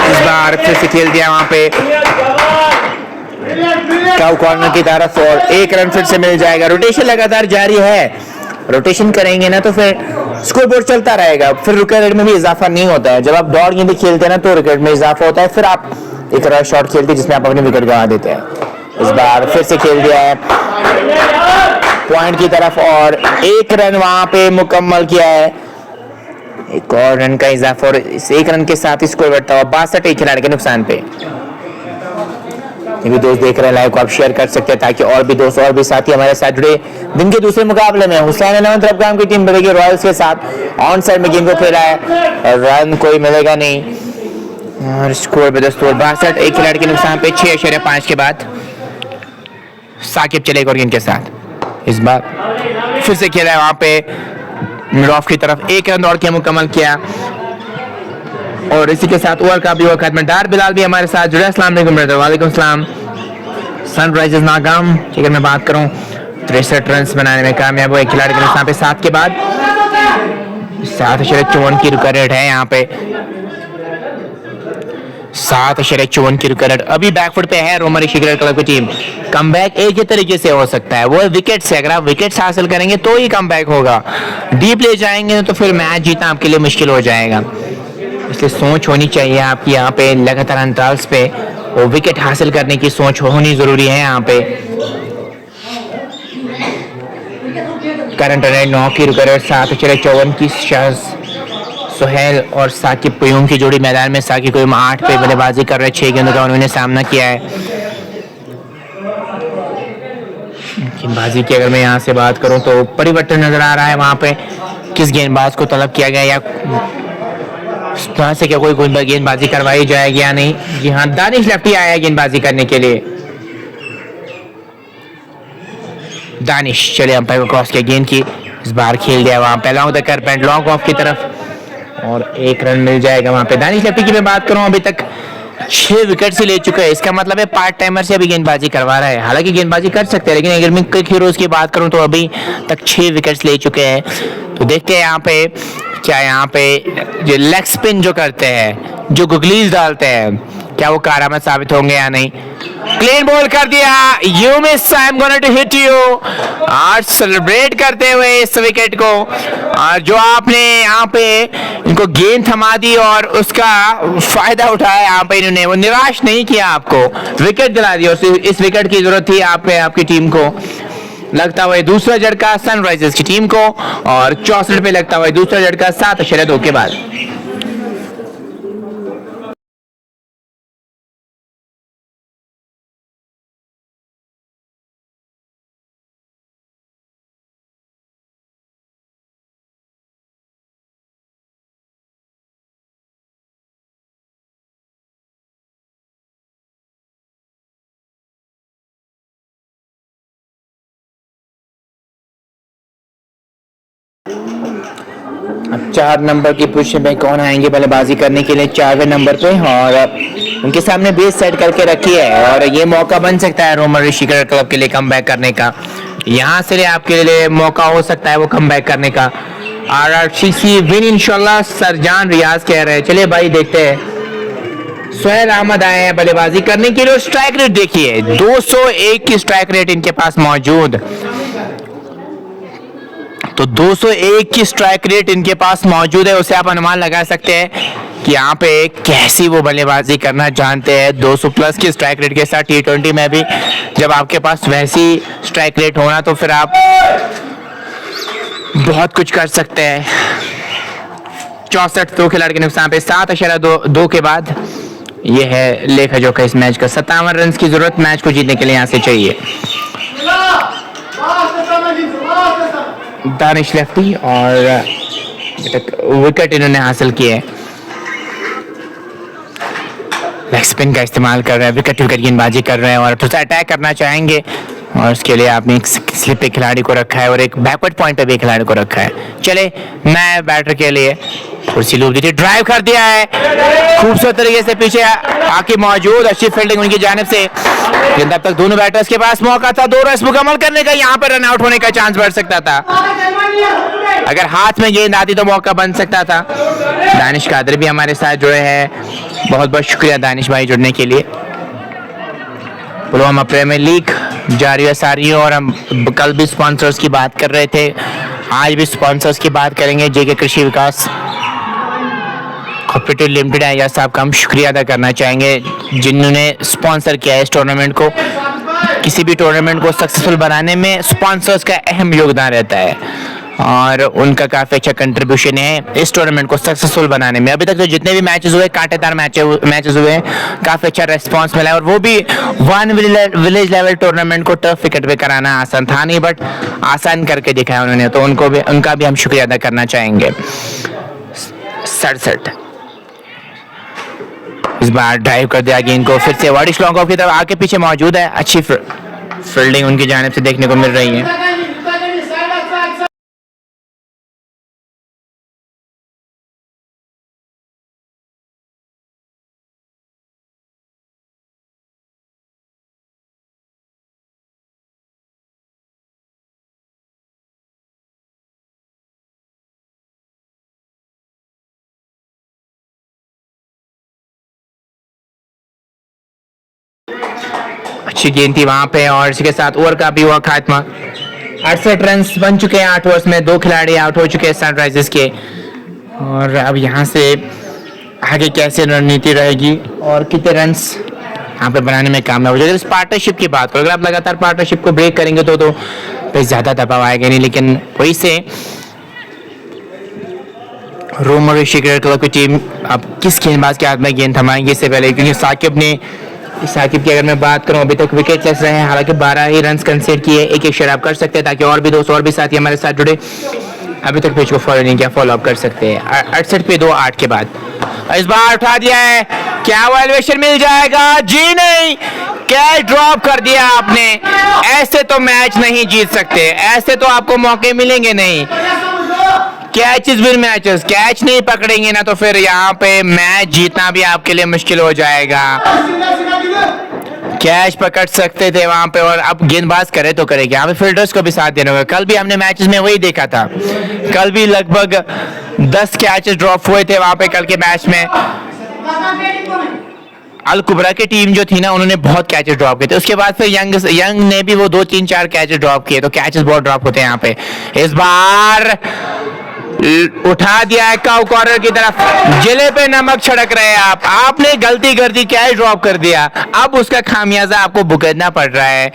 इस बार फिर से खेल दिया वहां पे काउ कॉर्नर की तरफ और 1 रन फिर से मिल जाएगा। रोटेशन लगातार जारी है। रोटेशन करेंगे ना तो फिर स्कोर बोर्ड चलता रहेगा, फिर विकेट रेट में भी इजाफा नहीं होता है। जब आप दौड़ गेंद खेलते हैं ना तो विकेट में इजाफा होता है, फिर आप एक रन शॉट खेलते हैं जिसमें आप अपने विकेट गंवा देते हैं। इस बार फिर से खेल दिया है पॉइंट की तरफ और 1 रन वहां पे मुकम्मल किया है। एक और रन का इजाफा और इस 1 रन के साथ ही स्कोर बढ़ता हुआ 62 खिलाड़ी के नुकसान पे। ये भी दोस्त देख रहे हैं लाइव को आप शेयर कर सकते हैं ताकि और भी दोस्त और भी साथी हमारे साथ जुड़े। दिन के दूसरे मुकाबले में हुसैन 11 तरफगाम की टीम बढ़ेगी रॉयल्स के साथ। ऑन साइड में गेंद को खेला है और रन कोई मिलेगा नहीं और स्कोर पे दोस्तों 62 एक खिलाड़ी के नुकसान पे। 6.5 के बाद साकिब चलेगा और गेंद के साथ। इस बार फिर से खेला है वहां पे मिड ऑफ की तरफ। 1 रन दौड़ के मुकम्मल किया और इसी के साथ ओवर का भी हुआ खत्म। डार बिलाल भी हमारे साथ जुड़े। अस्सलाम वालेकुम ब्रदर। वालेकुम सलाम। सनराइजर्स नाकाम अगर मैं बात करूं 63 रन बनाने में कामयाब हुआ। 1 खिलाड़ी के नुकसान पे 7 के बाद 7.54 की रुका रेट है यहाँ पे। 7.54 की रुका रेट अभी बैकफुट पे है रोमरी सिगरेट क्लब की टीम। कमबैक एक ही तरीके से हो सकता है, वो विकेट से। अगर आप विकेट्स हासिल करेंगे तो ही कमबैक होगा। डीप ले जाएंगे तो फिर मैच जीतना आपके लिए मुश्किल हो जाएगा। इसलिए सोच होनी चाहिए आपकी यहाँ पे लगातार अंतराल्स पे वो विकेट हासिल करने की सोच होनी जरूरी है यहाँ पे। करंट रन 9 की रुका रेट 7.54 की सुहेल और साकिब कुयूम की जोड़ी मैदान में। साकिब कुयूम 8 पे बल्लेबाजी कर रहे। 6 गेंदों का उन्होंने सामना किया है। गेंदबाजी की अगर मैं यहाँ से बात करूँ तो परिवर्तन नजर आ रहा है वहां पे। किस गेंदबाज को तलब किया गया या कहां से क्या कोई गेंदबाजी करवाई जाएगी या नहीं। जी हाँ, दानिश लेफ्टी आया है गेंदबाजी करने के लिए। दानिश चले अंपायर को क्रॉस किया गेंद की। इस बार खेल दिया वहां पे लॉन्ग द करपेंट लॉन्ग ऑफ की तरफ और 1 रन मिल जाएगा वहां पे। दानिश लेफ्टी की मैं बात करूं अभी तक 6 विकेट से ले चुका है। इसका मतलब है पार्ट टाइमर से अभी गेंदबाजी करवा रहा है। हालांकि गेंदबाजी कर सकते हैं लेकिन अगर मैं क्विक हीरोज की बात करूं तो अभी तक 6 विकेट्स ले चुके हैं। तो देखते हैं यहाँ पे क्या यहाँ पे जो लेग स्पिन जो करते हैं, जो गुगलीज डालते हैं, क्या वो कारआमद साबित होंगे या नहीं। क्लीन बॉल कर दिया, you miss, I am gonna to hit you. और सेलिब्रेट करते हुए इस विकेट को, और जो आपने यहाँ पे इनको गेंद थमा दी और उसका फायदा उठाया यहाँ पे इन्होंने, वो निराश नहीं किया, आपको विकेट दिला दिया। इस विकेट की जरूरत थी आपकी टीम को। लगता हुआ दूसरा झटका सनराइजर्स की टीम को, और 64 पे लगता हुआ दूसरा झटका 7/2 के बाद। अब 4 नंबर की पोजीशन पे कौन आएंगे बल्लेबाजी करने के लिए 4वें नंबर पे, और उनके सामने बेस सेट करके रखी है, और ये मौका बन सकता है रोमन ऋषि क्लब के लिए कमबैक करने का। यहाँ से आपके लिए मौका हो सकता है वो कमबैक करने का। RRCC विन इंशाल्लाह, सरजान रियाज कह रहे हैं। चलिए भाई देखते हैं। सुहेल अहमद आए हैं बल्लेबाजी करने के लिए। स्ट्राइक रेट देखिए 201 की स्ट्राइक रेट इनके पास मौजूद, तो 201 की स्ट्राइक रेट इनके पास मौजूद है। उसे आप अनुमान लगा सकते हैं कि यहाँ पे कैसी वो बल्लेबाजी करना जानते हैं। 200 प्लस की स्ट्राइक रेट के साथ T20 में भी जब आपके पास वैसी स्ट्राइक रेट होना, तो फिर आप बहुत कुछ कर सकते हैं। 64 दो खिलाड़ी के नुकसान पे 7/2 के बाद ये है लेखा जोखा इस मैच का। 57 रन की जरूरत मैच को जीतने के लिए यहाँ से चाहिए। दानिश लेफ्टी, और विकेट इन्होंने हासिल किए। लेग स्पिन का इस्तेमाल कर रहे हैं, विकेट गेंदबाजी कर रहे हैं, और थोड़ा अटैक करना चाहेंगे, और उसके लिए आपने एक स्लिप पे खिलाड़ी को रखा है और एक बैकवर्ड पॉइंट पे भी खिलाड़ी को रखा है। चले नए बैटर के लिए कुर्सी लूप दी थी, ड्राइव कर दिया है खूबसूरत तरीके से, पीछे आके मौजूद, अच्छी फील्डिंग उनकी जानिब से। लेकिन तब तक दोनों बैटर्स के पास मौका था 2 रन मुकम्मल करने का। यहाँ पर रन आउट होने का चांस बढ़ सकता था, अगर हाथ में गेंद आती तो मौका बन सकता था। दानिश कादरी भी हमारे साथ जुड़े हैं, बहुत बहुत शुक्रिया दानिश भाई जुड़ने के लिए। पुलवामा प्रीमियर लीग जारी है सारी, और हम कल भी स्पॉन्सर्स की बात कर रहे थे, आज भी स्पॉन्सर्स की बात करेंगे। जेके कृषि विकास कॉर्पोरेटिव लिमिटेड है, या साहब का हम शुक्रिया अदा करना चाहेंगे जिन्होंने स्पॉन्सर किया है इस टूर्नामेंट को। किसी भी टूर्नामेंट को सक्सेसफुल बनाने में स्पॉन्सर्स का अहम योगदान रहता है, और उनका काफ़ी अच्छा कंट्रीब्यूशन है इस टूर्नामेंट को सक्सेसफुल बनाने में। अभी तक तो जितने भी मैचेस हुए, कांटेदार मैचेस हुए हैं, काफ़ी अच्छा रेस्पॉन्स मिला है, और वो भी वन विलेज लेवल टूर्नामेंट को टफ विकेट पे कराना आसान था नहीं, बट आसान करके दिखाया उन्होंने, तो उनका भी हम शुक्रिया अदा करना चाहेंगे। 67 इस बार ड्राइव कर दिया गेंद को, फिर से वाडिश लॉन्ग ऑफ की तरफ आके पीछे मौजूद है। अच्छी फील्डिंग उनकी जानिब से देखने को मिल रही है। अच्छी गेंद थी वहां पे, और इसके साथ ओवर का भी हुआ खात्मा। 68 रन बन चुके हैं 8 ओवर्स में, 2 खिलाड़ी आउट हो चुके हैं सनराइजर्स के, और अब यहाँ से आगे कैसे रणनीति रहेगी और कितने रन्स यहाँ पे बनाने में कामयाब हो जाएगा। इस पार्टनरशिप की बात करो, अगर आप लगातार पार्टनरशिप को ब्रेक करेंगे तो पे ज्यादा दबाव आएगा नहीं, लेकिन वही से रोमन ऋषि क्लब की टीम अब किस गेंदबाज के हाथ में गेंद थमाएंगे इससे पहले, क्योंकि साकिब की अगर मैं बात करूं अभी तक विकेट लेस रहे हैं, हालांकि 12 ही रन कंसीडर किए। एक शेयर आप कर सकते हैं ताकि और भी दोस्त और भी साथी हमारे साथ जुड़े। अभी तक पेज को फॉलो नहीं किया, फॉलो अप कर सकते हैं। 68 पे 2 8 के बाद इस बार उठा दिया है, क्या वैल्यूएशन मिल जाएगा? जी नहीं, कैच ड्रॉप कर दिया आपने। ऐसे तो मैच नहीं जीत सकते, ऐसे तो आपको मौके मिलेंगे नहीं। कैचेस विन मैचेस, कैच नहीं पकड़ेंगे ना तो फिर यहाँ पे मैच जीतना भी आपके लिए मुश्किल हो जाएगा। कैच पकड़ सकते थे वहां पे, और अब गेंदबाज करे तो करेगा। यहाँ पे फील्डर्स को भी साथ देना होगा। कल भी हमने मैचेस में वही देखा था, कल भी लगभग 10 कैचेस ड्रॉप हुए थे वहां पे कल के मैच में। अल कुबरा की टीम जो थी ना, उन्होंने बहुत कैचेस ड्रॉप किए थे। उसके बाद फिर यंग ने भी वो 2-3-4 कैचेस ड्रॉप किए, तो कैचेस बहुत ड्रॉप होते हैं यहाँ पे। इस बार उठा दिया है काउ कॉर्नर की तरफ, जिले पे नमक छिड़क रहे हैं आप। आपने गलती कर दी, कैच ड्रॉप कर दिया, अब उसका खामियाजा आपको भुगतना पड़ रहा है।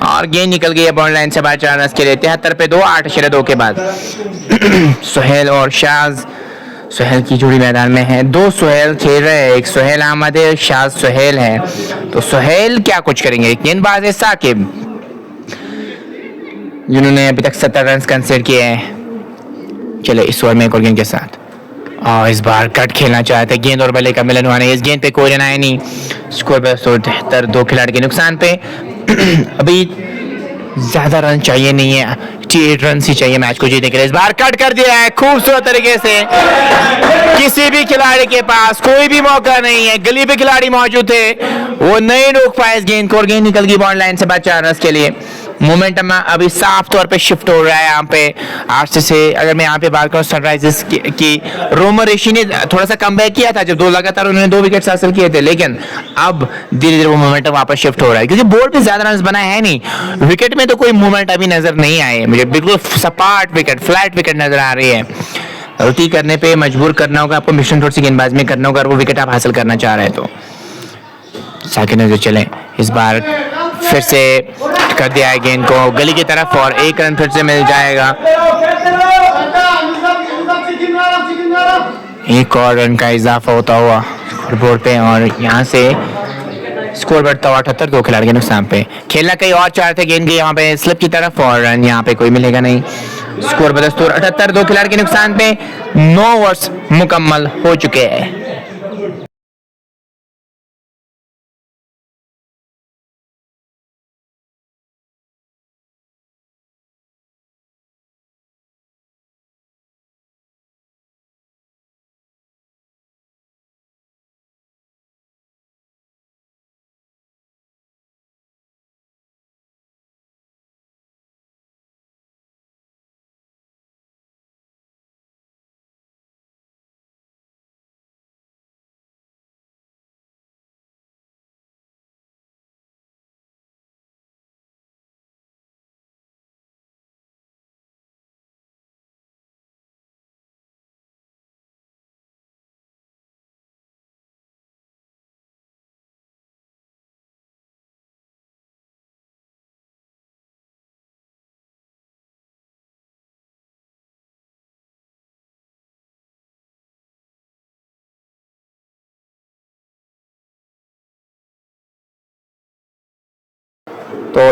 और गेंद निकल गई है बाउंड्री लाइन से बाहर 4 रन के लिए। 73 पे 2, 8 शेर 2 के बाद सुहेल और शाज, सुहेल की जोड़ी मैदान में है। 2 सुहेल खेल रहे हैं, एक सुहेल अहमद है, शाज सुहेल है। तो सुहेल क्या कुछ करेंगे? गेंदबाज है साकिब, जिन्होंने अभी तक 70 रन कंसीडर किए हैं। चले इस ओवर में एक और गेंद के साथ, और इस बार कट खेलना चाहते हैं, गेंद और बल्ले का मिलन हुआ नहीं। इस गेंद पे कोई रन आया नहीं। स्कोर पे 73, 2 खिलाड़ी के नुकसान पे। अभी ज्यादा रन चाहिए नहीं है, 8 रन ही चाहिए मैच को जीतने के लिए। इस बार कट कर दिया है खूबसूरत तरीके से। किसी भी खिलाड़ी के पास कोई भी मौका नहीं है, गली पे खिलाड़ी मौजूद थे, वो नहीं रोक पाए इस गेंद को, और गेंद निकल गई बाउंड्री लाइन से बाहर 4 रन के लिए। मोमेंटम अभी साफ तौर पे शिफ्ट हो रहा है यहाँ पे आरसी से। अगर मैं यहाँ पे बात करूँ सनराइजर्स की, रोमर ऋषि ने थोड़ा सा कमबैक किया था जब 2 लगातार उन्होंने 2 विकेट हासिल किए थे, लेकिन अब धीरे धीरे वो मोमेंटम वापस शिफ्ट हो रहा है, क्योंकि बोर्ड पे ज्यादा रन बनाए हैं नहीं, विकेट में तो कोई मूवमेंट अभी नजर नहीं आए मुझे। बिल्कुल सपाट विकेट, फ्लैट विकेट नजर आ रही है। गलती करने पे मजबूर करना होगा आपको, मिशन थोड़ी सी गेंदबाजी में करना होगा, और वो विकेट आप हासिल करना चाह रहे हैं तो साकिब ने जो चले इस बार फिर से कर दिया है गेंद को गली की तरफ, और 1 रन फिर से मिल जाएगा। एक और रन का इजाफा होता हुआ स्कोरबोर्ड पे, और यहाँ से स्कोर बढ़ता हुआ 78, 2 खिलाड़ी के नुकसान पे। खेलना कहीं और चाह रहे थे, गेंद गई यहाँ पे स्लिप की तरफ, और रन यहाँ पे कोई मिलेगा नहीं। स्कोर बदस्तूर 78, 2 खिलाड़ी के नुकसान पे। 9 ओवर्स मुकम्मल हो चुके हैं। तो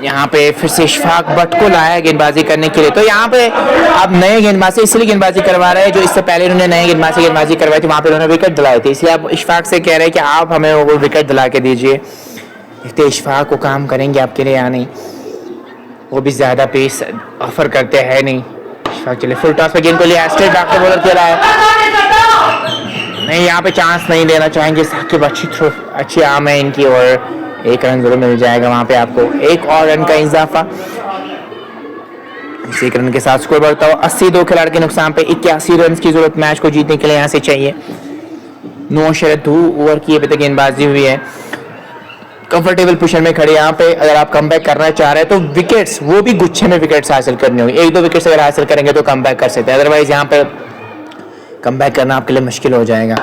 यहाँ पे फिर से इशफाक भट्ट को लाया गेंदबाजी करने के लिए। तो यहाँ पे अब नए गेंदबाजी इसलिए गेंदबाजी करवा रहे हैं, जो इससे पहले उन्होंने नए गेंदबाजी करवाई थी, वहाँ पे उन्होंने विकेट दिलाए थे, इसलिए अब इशफाक से कह रहे हैं कि आप हमें वो विकेट दिला के दीजिए। देखते इशफाक को काम करेंगे आपके लिए या नहीं, वो भी ज्यादा पेस ऑफर करते हैं नहीं। इशफाक चले फुल टॉस पे गेंद को लिया, स्ट्रेट बैक बॉलर खेल रहा है, नहीं यहाँ पे चांस नहीं देना चाहेंगे साकिब। अच्छी आर्म है इनकी, और 1 रन जरूर मिल जाएगा वहां पे आपको। 1 और रन का इजाफा, 1 रन के साथ स्कोर बढ़ता हुआ 80, 2 खिलाड़ी के नुकसान पे। 81 रन की जरूरत मैच को जीतने के लिए यहाँ से चाहिए। 9 शेर 2 ओवर की अभी तक गेंदबाजी हुई है, कंफर्टेबल पोजीशन में खड़े यहाँ पे। अगर आप कमबैक करना चाह रहे हैं तो विकेट्स, वो भी गुच्छे में विकेट्स हासिल करनी होगी। 1-2 विकेट्स अगर हासिल करेंगे तो कमबैक कर सकते हैं, अदरवाइज यहाँ पे कमबैक करना आपके लिए मुश्किल हो जाएगा।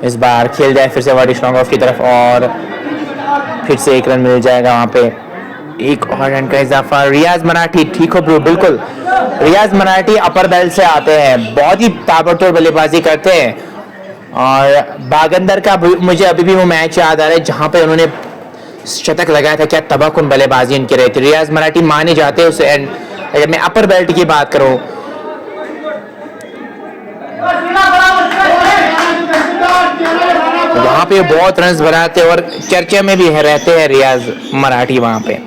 इस बार खेल जाए फिर से वाडी स्ट्रॉन्ग ऑफ की तरफ, और फिर से 1 रन मिल जाएगा वहां पे। 1 और रन का इजाफा। रियाज मराठी, ठीक हो ब्रो? बिल्कुल, रियाज मराठी अपर बेल्ट से आते हैं, बहुत ही ताबड़तोड़ बल्लेबाजी करते हैं, और बागंदर का मुझे अभी भी वो मैच याद आ रहा है जहां पे उन्होंने शतक लगाया था। क्या तबाहकुन बल्लेबाजी इनकी रही थी। रियाज मराठी माने जाते हैं उसे। अगर मैं अपर बेल्ट की बात करूं, वहां पे बहुत रन बनाते और चर्चा में भी रहते हैं रियाज मराठी वहां पे।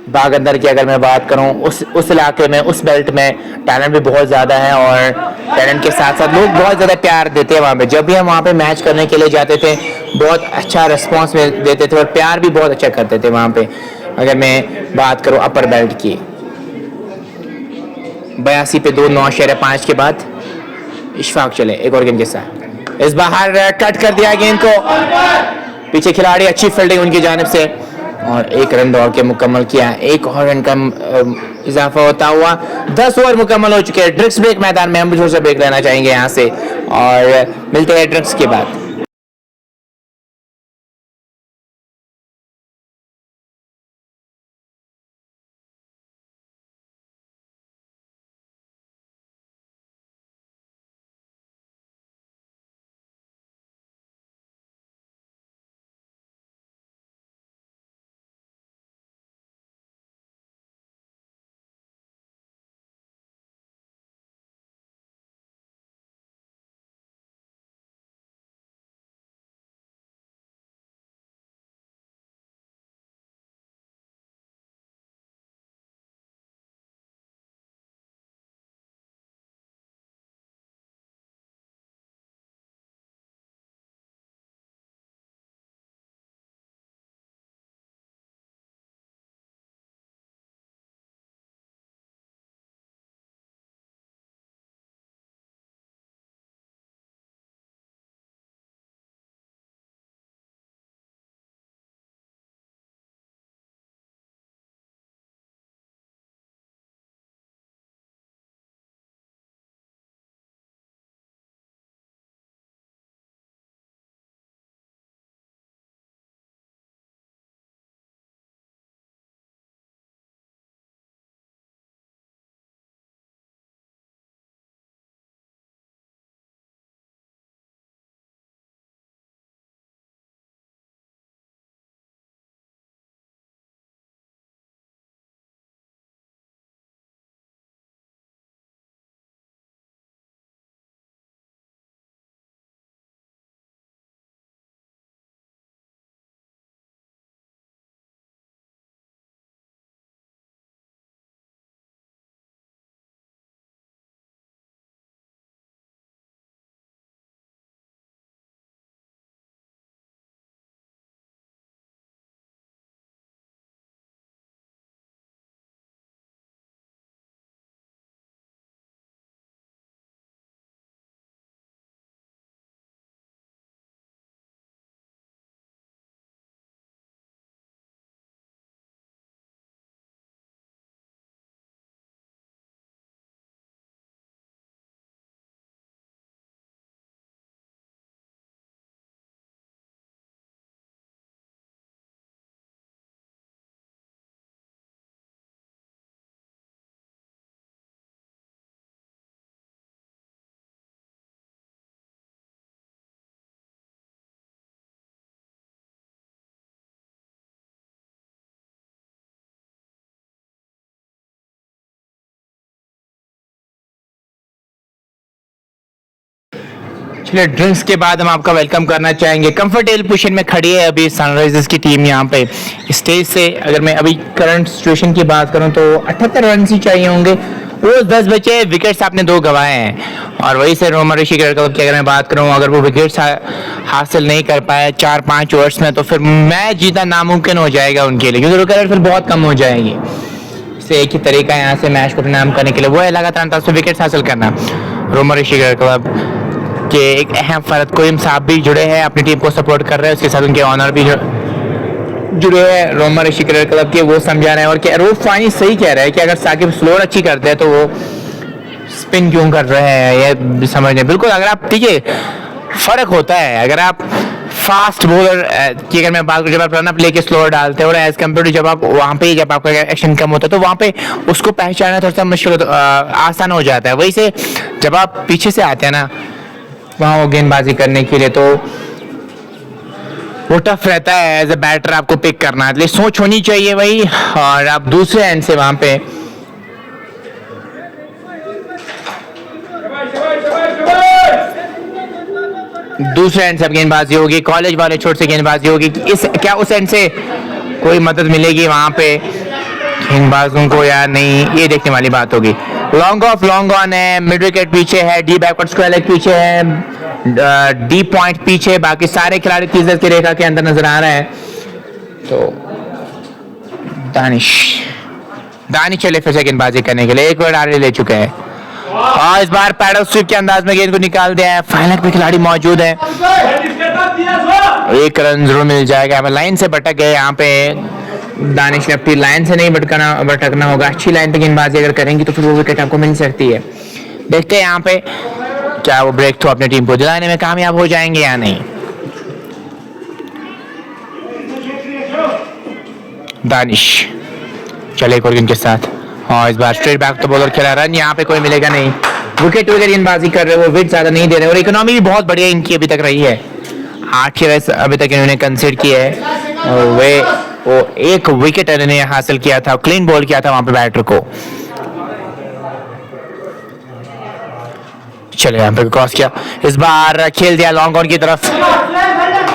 बागंदर की अगर मैं बात करूं, उस इलाके में, उस बेल्ट में टैलेंट भी बहुत ज्यादा है, और टैलेंट के साथ साथ लोग बहुत ज्यादा प्यार देते हैं वहां पे। जब भी हम वहां पे मैच करने के लिए जाते थे, बहुत अच्छा रिस्पॉन्स देते थे, और प्यार भी बहुत अच्छा करते थे वहां पे। अगर मैं बात करूं अपर बेल्ट की, 82 पे 2, 9 शेर 5 के बाद इशफाक चले 1 और गेंद के साथ। इस बाहर कट कर दिया गेंद को, पीछे खिलाड़ी, अच्छी फील्डिंग उनकी जानिब से और एक रन दौड़ के मुकम्मल किया। एक और रन का इजाफा होता हुआ 10 ओवर मुकम्मल हो चुके हैं। ड्रिंक्स ब्रेक मैदान में, हम भी थोड़ा सा ब्रेक लेना चाहेंगे यहाँ से और मिलते हैं ड्रिंक्स के बाद। चलिए ड्रिंक्स के बाद हम आपका वेलकम करना चाहेंगे। कंफर्टेबल पोजीशन में खड़ी है अभी सनराइजर्स की टीम यहाँ पे स्टेज से। अगर मैं अभी करंट सिचुएशन की बात करूँ तो 78 रन ही चाहिए होंगे। रोज 10 बचे, विकेट्स आपने 2 गंवाए हैं और वही से रोमन ऋषि की अगर मैं बात करूँ, अगर वो विकेट्स हासिल नहीं कर पाए 4-5 ओवर्स में तो फिर मैच जीतना नामुमकिन हो जाएगा उनके लिए, क्योंकि विकेट फिर बहुत कम हो जाएंगी। से एक ही तरीका है यहाँ से मैच को नाम करने के लिए, वो है लगातार अंदाज से विकेट्स हासिल करना। रोमन ऋषि के एक अहम फर्द कोइम साहब भी जुड़े हैं, अपनी टीम को सपोर्ट कर रहे हैं, उसके साथ उनके ऑनर भी जुड़े हैं रोमन ऋषि क्लब के। वो समझा रहे हैं और क्या रूफ फानी सही कह रहे हैं कि अगर साकिब स्लोर अच्छी करते हैं तो वो स्पिन क्यों कर रहे हैं ये समझने। बिल्कुल, अगर आप ठीक है फर्क होता है, अगर आप फास्ट बॉलर की अगर मैं बात करूँ, जब आप रन अप लेके स्लोअर डालते हैं और एज कम्पेयर टू जब आप वहाँ पे जब आपका एक्शन कम होता है तो वहाँ पे उसको पहचानना थोड़ा सा मुश्किल आसान हो जाता है। वही से जब आप पीछे से आते हैं ना वहाँ वो गेंदबाजी करने के लिए तो वो टफ रहता है एज ए बैटर आपको पिक करना, इसलिए सोच होनी चाहिए वही। और आप दूसरे एंड से वहाँ पे दूसरे एंड से गेंदबाजी होगी, कॉलेज वाले छोर से गेंदबाजी होगी, इस क्या उस एंड से कोई मदद मिलेगी वहां पे गेंदबाजों को या नहीं, ये देखने वाली बात होगी। लॉन्ग ऑफ लॉन्ग ऑन है, मिड विकेट पीछे है, डी बैकवर्ड स्क्वायर लेग पीछे है, डी पॉइंट पीछे, बाकी सारे खिलाड़ी 30 की रेखा के अंदर नजर आ रहे हैं। तो दानिश चले फिर से गेंदबाजी करने के लिए, एक विकेट आगे ले चुके हैं और इस बार पैडल स्वीप के अंदाज में गेंद को निकाल दिया है। फाइनल पे खिलाड़ी मौजूद है, एक रन जरूर मिल जाएगा। लाइन से भटक गए यहाँ पे दानिश ने, अपनी लाइन से नहीं भटकना होगा। अच्छी लाइन पे गेंदबाजी अगर करेंगी तो फिर वो विकेट आपको मिल सकती है। देखते हैं यहाँ पे क्या वो ब्रेक थ्रू अपनी टीम को दिलाने में कामयाब हो जाएंगे या नहीं। दानिश चले एक और गेंद के साथ, और इस बार स्ट्रेट बैक तो बॉलर खेला, रन यहाँ पे कोई मिलेगा नहीं। विकेट वगैरह गेंदबाजी कर रहे हो, विकेट ज्यादा नहीं दे रहे, और इकोनॉमी भी बहुत बढ़िया इनकी अभी तक रही है। 8 रन अभी तक इन्होंने कंसीड किया है, और वो एक विकेट इन्होंने हासिल किया था, क्लीन बॉल किया था वहां पे बैटर को। चले यहाँ पे क्रॉस किया, इस बार खेल दिया लॉन्ग ऑन की तरफ,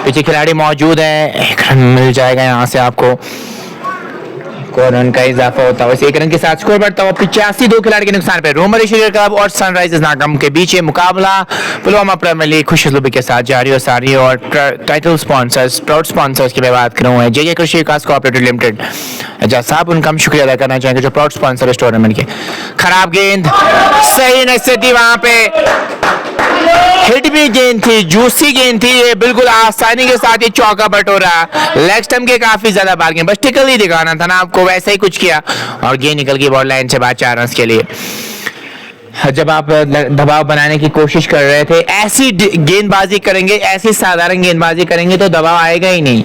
पीछे खिलाड़ी मौजूद है, एक रन मिल जाएगा यहाँ से आपको। रन का इजाफा होता है, एक रन के साथ स्कोर बढ़ता हुआ 85, 2 खिलाड़ी के नुकसान पे। रोमर क्रिकेट क्लब और सनराइजर्स नागम के बीच ये मुकाबला पुलवामा प्रीमियर लीग खुशनुमा के साथ जारी और सारी। और टाइटल स्पॉन्सर्स, प्राउड स्पॉन्सर्स की मैं बात कर रहा हूँ, जे कृषि विकास कोऑपरेटिव लिमिटेड। एजाज साहब, उनका हम शुक्रिया अदा करना चाहेंगे जो प्राउड स्पॉन्सर इस टूर्नामेंट के। खराब गेंद, सही नहीं स्थिति, वहां पे हिट भी गेंद थी, जूसी गेंद थी, ये बिल्कुल आसानी के साथ ये चौका बटोरा। लेग स्टंप के काफी ज्यादा बार गेंद, बस टिकल ही दिखाना था ना आपको, वैसे ही कुछ किया और गेंद निकल गई बॉल लाइन से बाहर 4 रन के लिए। जब आप दबाव बनाने की कोशिश कर रहे थे, ऐसी गेंदबाजी करेंगे, ऐसी साधारण गेंदबाजी करेंगे तो दबाव आएगा ही नहीं।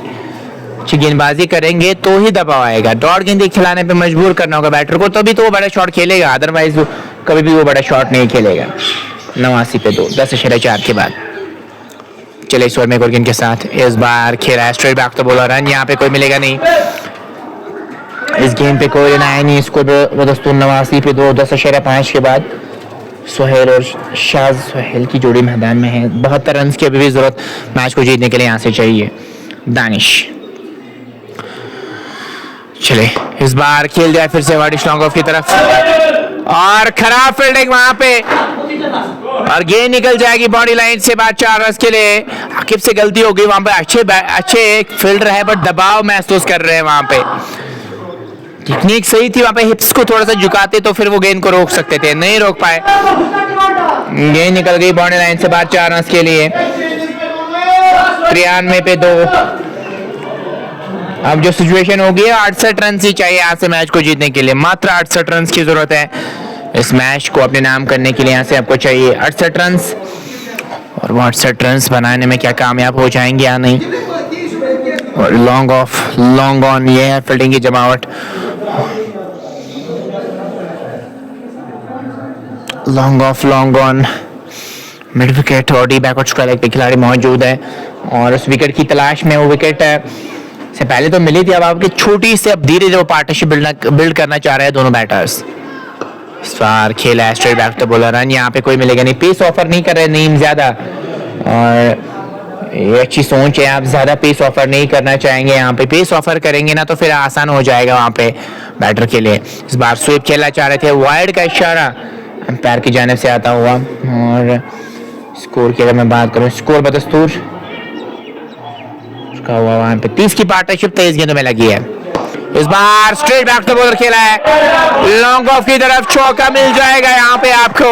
अच्छी गेंदबाजी करेंगे तो ही दबाव आएगा। डॉट गेंद खिलाने पे मजबूर करना होगा बैटर को, तभी तो वो बड़ा शॉट खेलेगा, अदरवाइज कभी भी वो बड़ा शॉट नहीं खेलेगा। 89 पे 2, 10.4 के बाद। चले इस ओवर में एक और गेंद के साथ, इस बार खेला है स्ट्रेट बैक तो बोला, रन यहाँ पे कोई मिलेगा नहीं। इस गेंद पे कोई रन आया नहीं। इसको 89 पे 2, 10.5 के बाद। सोहेल और शाज सोहेल की जोड़ी मैदान में है। 72 रन की अभी भी जरूरत मैच को जीतने के लिए यहाँ से चाहिए। दानिश चले, इस बार खेल दिया फिर से वाडिश लॉन्ग ऑफ की तरफ, और खराब फील्डिंग वहां पे, और गेंद निकल जाएगी बॉडी लाइन से बाहर 4 रन के लिए। आकिब से गलती हो गई वहां पे, अच्छे फील्डर है बट दबाव महसूस कर रहे हैं वहां पे। टेक्निक सही थी वहां पे, हिप्स को थोड़ा सा झुकाते तो फिर वो गेंद को रोक सकते थे, नहीं रोक पाए। गेंद निकल गई बॉडी लाइन से बाहर 4 रन के लिए। 93 पे 2। अब जो सिचुएशन होगी 68 रन ही चाहिए यहाँ से मैच को जीतने के लिए, मात्र 68 रन की जरूरत है इस मैच को अपने नाम करने के लिए। यहाँ से आपको चाहिए 68 रन, और वो 68 रन बनाने में क्या कामयाब हो जाएंगे या नहीं। और लॉन्ग ऑफ लॉन्ग ऑन, ये है फील्डिंग की जमावट। Long off long on, mid wicket और डी बैकवर्ड स्क्वायर पे खिलाड़ी मौजूद है, और उस विकेट की तलाश में, वो विकेट से पहले तो मिली थी, अब आपकी छोटी से अब धीरे धीरे वो पार्टनरशिप बिल्ड करना चाह रहे हैं दोनों बैटर्स। इस बार खेला है स्ट्रेट बैक तो बोला, रन यहाँ पे कोई मिलेगा नहीं। पेस ऑफर नहीं कर रहे नीम ज्यादा, और ये अच्छी सोच है, आप ज्यादा पेस ऑफर नहीं करना चाहेंगे। यहाँ पे पेस ऑफर करेंगे ना तो फिर आसान हो जाएगा वहां पे बैटर के लिए। इस बार स्वीप खेलना चाह रहे थे, वाइड का इशारा अंपायर की जानिब से आता हुआ। और स्कोर की अगर मैं बात करूं, स्कोर बदस्तूर हुआ वहां पे 30 की पार्टनरशिप 23 गेंदों में लगी है। इस बार स्ट्रेट बैक तो बॉलर खेला है, लॉन्ग ऑफ की तरफ चौका मिल जाएगा यहाँ पे आपको,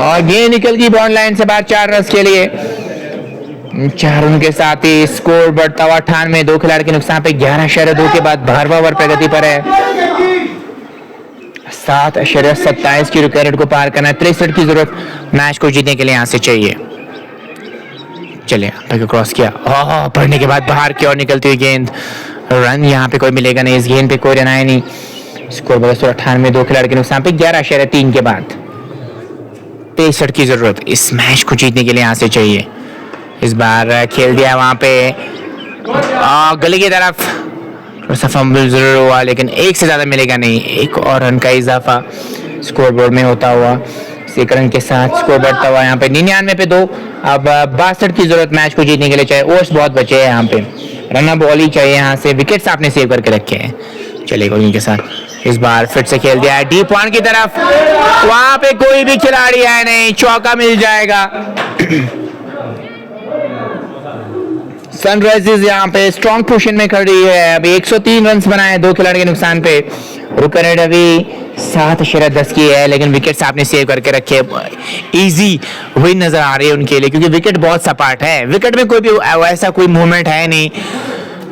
और गेंद निकल गई बॉल लाइन से बाहर 4 रन के लिए। 4 रन के साथ ही स्कोर बढ़ता हुआ 98, 2 खिलाड़ी के नुकसान पे 11.2 के बाद 12वां ओवर प्रगति पर है। 7.27 की रिकॉर्ड को पार करना है, 63 की जरूरत मैच को जीतने के लिए यहाँ से चाहिए। चले क्रॉस किया, पढ़ने के बाद बाहर की ओर निकलती हुई गेंद, रन यहाँ पे कोई मिलेगा नहीं। इस गेंद पे कोई रन आया नहीं। स्कोर 98, 2 खिलाड़ी के नुकसान पे 11.3 के बाद 63 की जरूरत इस मैच को जीतने के लिए यहाँ से चाहिए। इस बार खेल दिया वहां पे गली की तरफ, फंबल जरूर हुआ लेकिन एक से ज्यादा मिलेगा नहीं। एक और रन का इजाफा स्कोर बोर्ड में होता हुआ, 1 रन के साथ स्कोर बढ़ता हुआ यहाँ पे 99 पे 2। अब 62 की जरूरत मैच को जीतने के लिए चाहिए। ओवर्स बहुत बचे हैं यहाँ पे, रन बॉल ही चाहिए यहाँ से, विकेट्स आपने सेव करके रखे हैं। चलेगा इनके साथ इस बार फिर से खेल दिया है डीप पॉइंट की तरफ, वहां पे कोई भी खिलाड़ी है नहीं, चौका मिल जाएगा। सनराइजर्स यहाँ पे स्ट्रॉन्ग पोजीशन में खड़ी है। अभी 103 रन बनाए 2 खिलाड़ी के नुकसान पे। रुकन रवि 7/10 की है, लेकिन विकेट्स आपने सेव करके रखे। इजी विन नजर आ रही है उनके लिए, क्योंकि विकेट बहुत सपाट है, विकेट में कोई भी ऐसा कोई मूवमेंट है नहीं।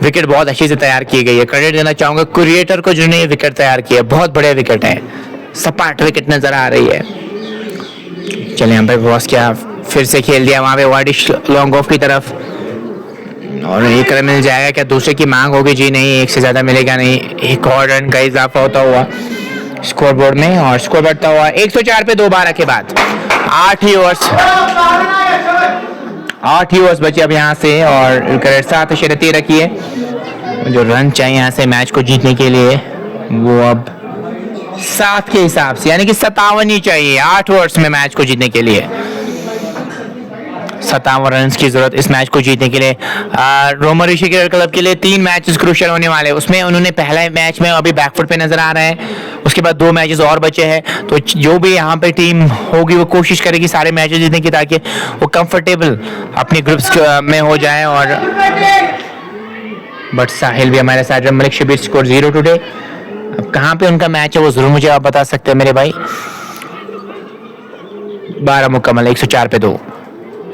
विकेट बहुत अच्छे से तैयार की गई है, क्रेडिट देना चाहूंगा क्रिएटर को जिन्होंने ये विकेट तैयार किया, बहुत बड़े विकेट है, सपाट विकेट नजर आ रही है। चलिए यहाँ पे क्रॉस किया, फिर से खेल दिया वहां पे वाइडिश लॉन्ग ऑफ की तरफ, और एक रन मिल जाएगा क्या? दूसरे की मांग होगी जी, नहीं, एक से ज्यादा मिलेगा नहीं। एक और रन का इजाफा होता हुआ स्कोर बोर्ड में, और स्कोर बढ़ता हुआ 104 पे 2 12 के बाद 8 ही ओवर्स बचे अब यहाँ से, और करेक्ट 7/13 की है। जो रन चाहिए यहाँ से मैच को जीतने के लिए वो अब 7 के हिसाब से, यानी कि 57 ही चाहिए 8 ओवर्स में मैच को जीतने के लिए। 57 रन की जरूरत इस मैच को जीतने के लिए। रोमन ऋषि क्रिकेट क्लब के लिए 3 मैचेस क्रूशियल होने वाले हैं, उसमें उन्होंने पहला मैच में अभी बैकफुट पे नजर आ रहे हैं, उसके बाद 2 मैचेस और बचे हैं। तो जो भी यहाँ पे टीम होगी वो कोशिश करेगी सारे मैचेस जीतने की, ताकि वो कंफर्टेबल अपने ग्रुप्स में हो जाए। और बट साहिल भी हमारे साथ, मलिक शबीर स्कोर 0 टुडे। अब कहाँ पे उनका मैच है वो जरूर मुझे आप बता सकते हैं मेरे भाई। 12 मुकम्मल 104 पे 2।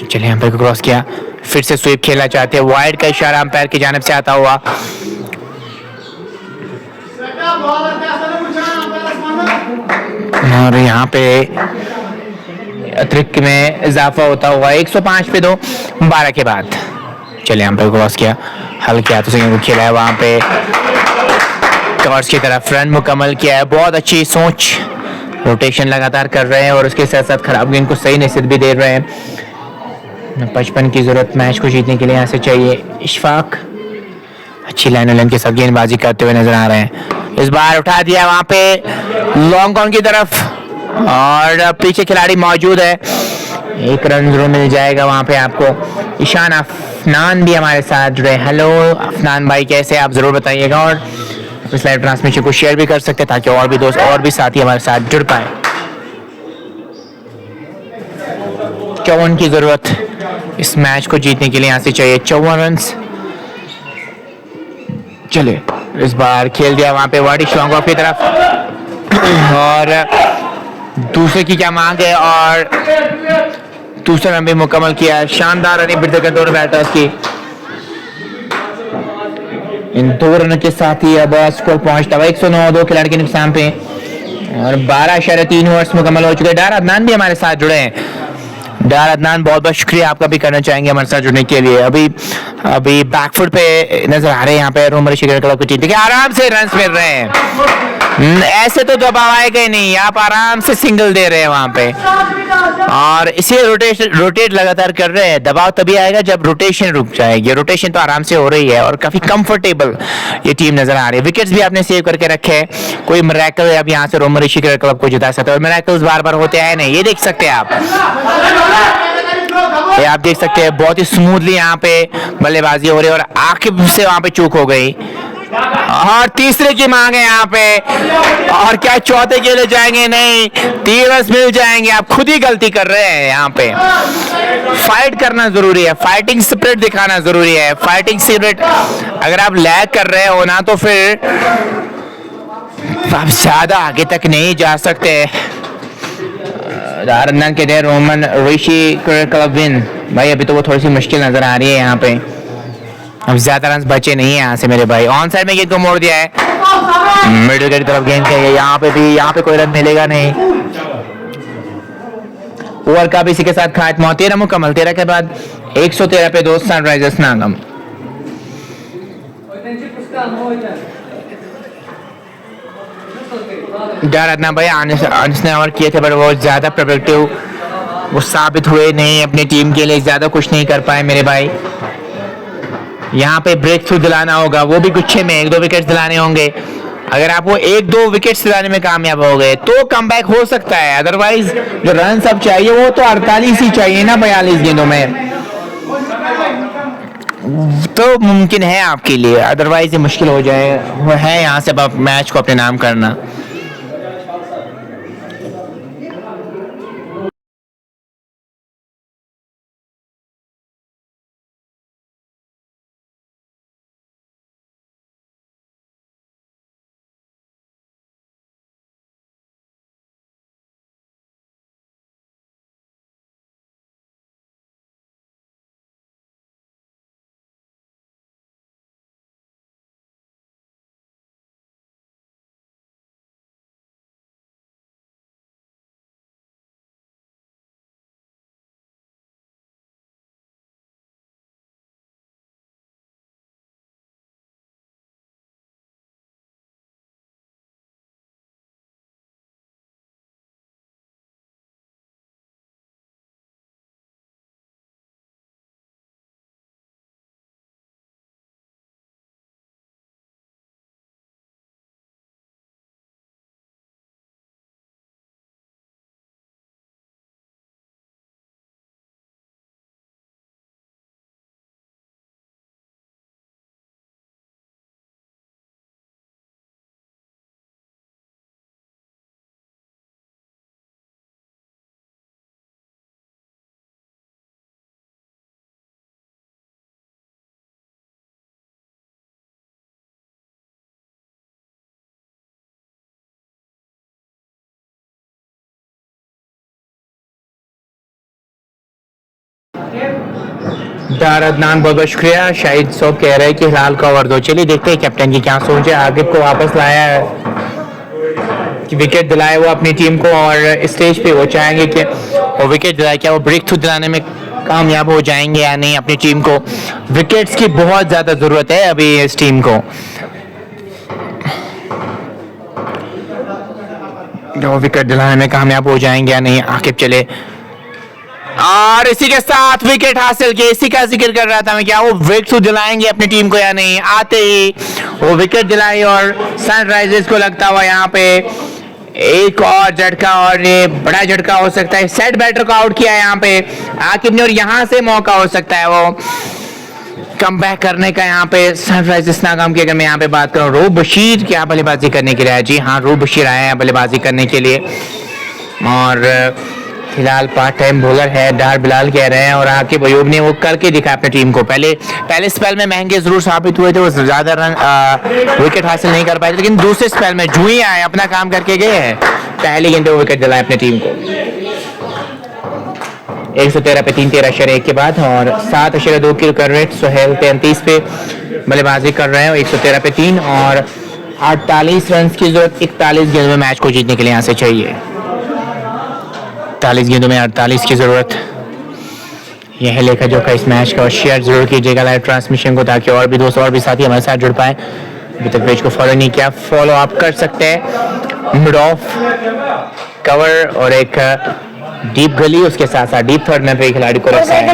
चलिए यहाँ पे क्रॉस किया, फिर से स्वीप खेलना चाहते हैं, वाइड का इशारा अंपायर की जानिब से आता हुआ, और यहाँ पे अतिरिक्त में इजाफा होता हुआ 105 पे 2 12 के बाद। चलिए यहाँ पे क्रॉस किया, हल्के हाथों से को खेला है वहां पे, टॉर्च की तरफ रन मुकम्मल किया है। बहुत अच्छी सोच, रोटेशन लगातार कर रहे हैं और उसके साथ साथ खराब गेंद को सही नसीहत भी दे रहे हैं। 55 की जरूरत मैच को जीतने के लिए यहाँ से चाहिए। इशफाक अच्छी लाइन के साथ गेंदबाजी करते हुए नजर आ रहे हैं। इस बार उठा दिया वहां पे लॉन्ग ऑन की तरफ, और पीछे खिलाड़ी मौजूद है, एक रन जरूर मिल जाएगा वहां पे आपको। ईशान अफनान भी हमारे साथ जुड़े। हेलो अफनान भाई, कैसे आप जरूर बताइएगा, और इस लाइव ट्रांसमिशन को शेयर भी कर सकते हैं ताकि और भी दोस्त और भी साथी हमारे साथ जुड़ पाए। 54 की जरूरत इस मैच को जीतने के लिए यहाँ से चाहिए 54 रन। चले इस बार खेल दिया वहां पे वाइडिश लॉन्ग ऑफ की तरफ, और दूसरे की क्या मांग है, और दूसरा रन भी मुकम्मल किया। शानदार रन बिरते दोनों बैटर्स की। इन 2 रनों के साथ ही अब स्कोर पहुंचता हुआ 109 2 खिलाड़ी के नुकसान पे, और 12/3 ओवर्स मुकम्मल हो चुके हैं। डार अदनान भी हमारे साथ जुड़े हैं। डार अदनान, बहुत बहुत शुक्रिया आपका भी करना चाहेंगे हमारे साथ जुड़ने के लिए। अभी बैकफुट पे नजर आ रहे हैं यहाँ पे रोमन ऋषि क्रिकेट क्लब की टीम, देखिए आराम से रन मिल रहे हैं, ऐसे तो दबाव आएगा ही नहीं, आप आराम से सिंगल दे रहे हैं वहां पे, और इसे रोटेट लगातार कर रहे हैं। दबाव तभी आएगा जब रोटेशन रुक जाएगी, रोटेशन तो आराम से हो रही है और काफी कंफर्टेबल ये टीम नजर आ रही है। विकेट्स भी आपने सेव करके रखे हैं, कोई मिरेकल अब यहाँ से रोमन ऋषि क्रिकेट क्लब को जिता सकता है, और मिरेकल्स बार बार होते हैं नहीं, ये देख सकते हैं आप, ये आप देख सकते हैं बहुत ही स्मूथली यहाँ पे बल्लेबाजी हो रही है, और आखिर से वहां पे चूक हो गई, और तीसरे की मांग है यहाँ पे, और क्या चौथे के लिए जाएंगे? नहीं, 3 रन मिल जाएंगे। आप खुद ही गलती कर रहे हैं यहाँ पे। फाइट करना जरूरी है, फाइटिंग स्पिरिट दिखाना जरूरी है। फाइटिंग स्पिरिट अगर आप लैग कर रहे हो ना, तो फिर आप ज्यादा आगे तक नहीं जा सकते। रन के दे रोमन ऋषि क्रिकेट क्लब विन। भाई अभी तो वो थोड़ी सी मुश्किल नजर आ रही है यहाँ पे, अब ज्यादा रन बचे नहीं है यहाँ से मेरे भाई। ऑन साइड में गेंद को मोड़ दिया है, मिडिल की तरफ गेंद है, यहाँ पे भी, यहाँ पे कोई रन मिलेगा नहीं। ओवर का भी इसी के साथ खात्मा, 13 मुकम्मल, 13 के बाद 113 पे 2 सनराइजर्स नागम। डर इतना भाई ने ओवर किए थे, पर वो ज्यादा प्रोडक्टिव वो साबित हुए नहीं, अपनी टीम के लिए ज्यादा कुछ नहीं कर पाए मेरे भाई। यहाँ पे ब्रेक थ्रू दिलाना होगा, वो भी गुच्छे में 1-2 विकेट दिलाने होंगे। अगर आप वो 1-2 विकेट दिलाने में कामयाब हो गए तो कमबैक हो सकता है, अदरवाइज जो रन सब चाहिए वो तो 48 ही चाहिए ना 42 गेंदों में, तो मुमकिन है आपके लिए, अदरवाइज ये मुश्किल हो जाए, वो है यहाँ से अब मैच को अपने नाम करना। दार अदनान बहुत बहुत शुक्रिया। शाहिद सोब कह रहे हैं कि हिलाल का ओवर दो। चलिए देखते हैं कैप्टन की क्या सोच है। आगिब को वापस लाया है कि विकेट दिलाए वो अपनी टीम को, और स्टेज पे वो चाहेंगे कि वो विकेट दिलाए। क्या वो ब्रेक थ्रू दिलाने में कामयाब हो जाएंगे या नहीं? अपनी टीम को विकेट्स की बहुत ज़्यादा ज़रूरत है अभी इस टीम को। वो विकेट दिलाने में कामयाब हो जाएंगे या नहीं? आकिब चले, और इसी के साथ विकेट हासिल किए। इसी का जिक्र कर रहा था मैं, क्या वो ब्रेक थ्रू दिलाएंगे अपनी टीम को या नहीं? आते ही वो विकेट दिलाई और सनराइजर्स को लगता हुआ यहाँ पे एक और झटका, और ये बड़ा झटका हो सकता है। सेट बैटर को आउट किया यहाँ पे आकिब ने, और यहाँ से मौका हो सकता है वो कम बैक करने का। यहाँ पे सनराइजर्स नाकाम की अगर मैं यहाँ पे बात करूँ, रूब बशीर क्या बल्लेबाजी करने के लिए आया? जी हाँ, रूब बशीर आए हैं बल्लेबाजी करने के लिए, और फिलहाल पार्ट टाइम बॉलर है डार बिलाल कह रहे हैं। और आकिब अयूब ने वो करके दिखा अपनी टीम को। पहले स्पेल में महंगे जरूर साबित हुए थे, वो ज्यादा रन विकेट हासिल नहीं कर पाए थे, लेकिन दूसरे स्पेल में जूं ही आए अपना काम करके गए हैं। पहली गेंद पे वो विकेट दिलाए अपनी टीम को। 113 पे 3 13 के बाद, और 7.2 की रन रेट। सोहेल 33 पे बल्लेबाजी कर रहे हैं, 113 पे 3, और 48 रन की जरूरत 41 गेंद में मैच को जीतने के लिए यहाँ से चाहिए। 48 गेंदों में 48 की जरूरत। यह है लेखा जोखा इस मैच का, और शेयर जरूर कीजिएगा लाइव ट्रांसमिशन को, ताकि और भी दोस्त और भी साथी हमारे साथ जुड़ पाए। अभी तक पेज को फॉलो नहीं किया, फॉलो आप कर सकते हैं। मिड ऑफ कवर और एक डीप गली, उसके साथ साथ डीप थर्ड में खिलाड़ी को रखा है।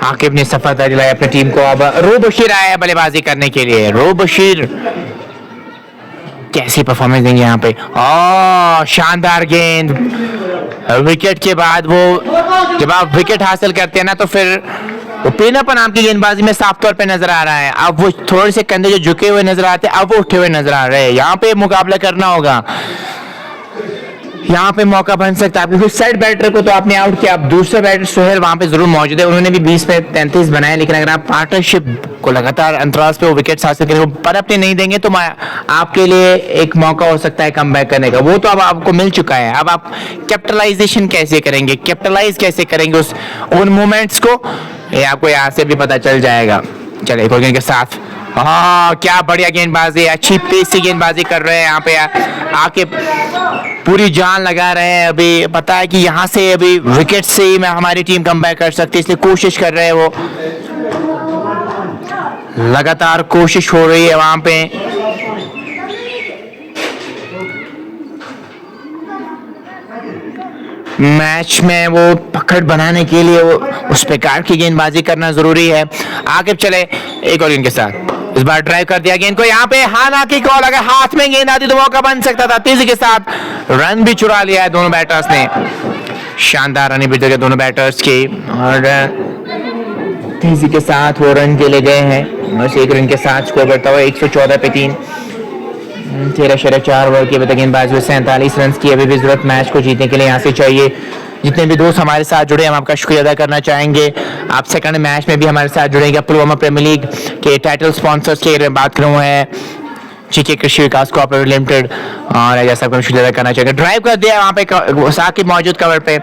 आकिब ने सफलता दिलाई अपनी टीम को। अब रूब बशीर आया है बल्लेबाजी करने के लिए। रूब बशीर कैसी परफॉर्मेंस देंगे यहाँ पे? शानदार गेंद। विकेट के बाद वो जब आप विकेट हासिल करते हैं ना, तो फिर वो पीनापन आपकी गेंदबाजी में साफ तौर पे नजर आ रहा है। अब वो थोड़े से कंधे जो झुके हुए नजर आते हैं, अब वो उठे हुए नजर आ रहे हैं। यहाँ पे मुकाबला करना होगा, यहाँ पे मौका बन सकता है, क्योंकि सेट बैटर को तो आपने आउट किया। अब दूसरे बैटर सोहेल वहां पे जरूर मौजूद है, उन्होंने भी 20 पे 33 बनाए, लेकिन अगर आप पार्टनरशिप को लगातार अंतराल पे वो विकेट हासिल करने को पर अपने नहीं देंगे, तो आपके लिए एक मौका हो सकता है कम बैक करने का। वो तो अब आपको मिल चुका है। अब आप कैपिटलाइजेशन कैसे करेंगे, कैपिटलाइज कैसे करेंगे उन मोमेंट्स को, ये आपको यहाँ से भी पता चल जाएगा। चले एक और गेंद के साथ, क्या बढ़िया गेंदबाजी, अच्छी पेस से गेंदबाजी कर रहे हैं यहाँ पे आके, पूरी जान लगा रहे हैं। अभी पता है कि यहाँ से अभी विकेट से ही हमारी टीम कमबैक कर सकती है, इसलिए कोशिश कर रहे हैं वो, लगातार कोशिश हो रही है वहां पे। मैच में वो पकड़ बनाने के लिए वो उस प्रकार की गेंदबाजी करना जरूरी है। आगे चले एक और गेंद के साथ, इस बार ड्राइव कर दिया गेंद को, यहाँ पे हाना की कॉल, अगर हाथ में गेंद आती तो मौका बन सकता था। तेजी के साथ रन भी चुरा लिया है दोनों बैटर्स ने, शानदार रन भी दिए दोनों बैटर्स के, और तेजी के साथ वो रन के लिए गए हैं। बस एक रन के साथ स्कोर करता हुआ 114 पे 3, 13.4 ओवर की अभी तक गेंदबाजी 47 रन की अभी भी जरूरत मैच को जीतने के लिए यहाँ से चाहिए। जितने भी दोस्त हमारे साथ जुड़े हम आपका शुक्रिया अदा करना चाहेंगे। आप सेकंड मैच में भी हमारे साथ जुड़ेंगे। पुलवामा प्रीमियर लीग के टाइटल स्पॉन्सर्स की बात करूँ है जीके कृषि विकास कोऑपरेटिव लिमिटेड, और जैसा आपको शुक्रिया अदा करना चाहेंगे। ड्राइव कर दिया वहाँ पे साकिब मौजूद कवर पे,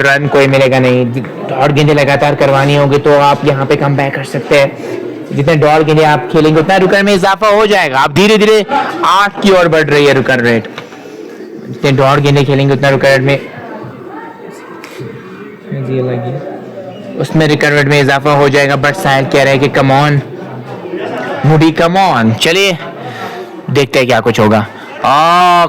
रन कोई मिलेगा नहीं, और गेंदें लगातार करवानी होगी तो आप यहाँ पे कम बैक कर सकते हैं। जितने डॉल गेंदे आप खेलेंगे उतना रुकन में इजाफा हो जाएगा। आप धीरे धीरे 8 की ओर बढ़ रही है रुकन रेट, जितने डॉल गेंदे खेलेंगे उतना रुकन रेट में उसमें रिकन रेट में इजाफा हो जाएगा। बट साहिल कह रहे हैं कि कम ऑन मुडी कम ऑन। चलिए देखते हैं क्या कुछ होगा।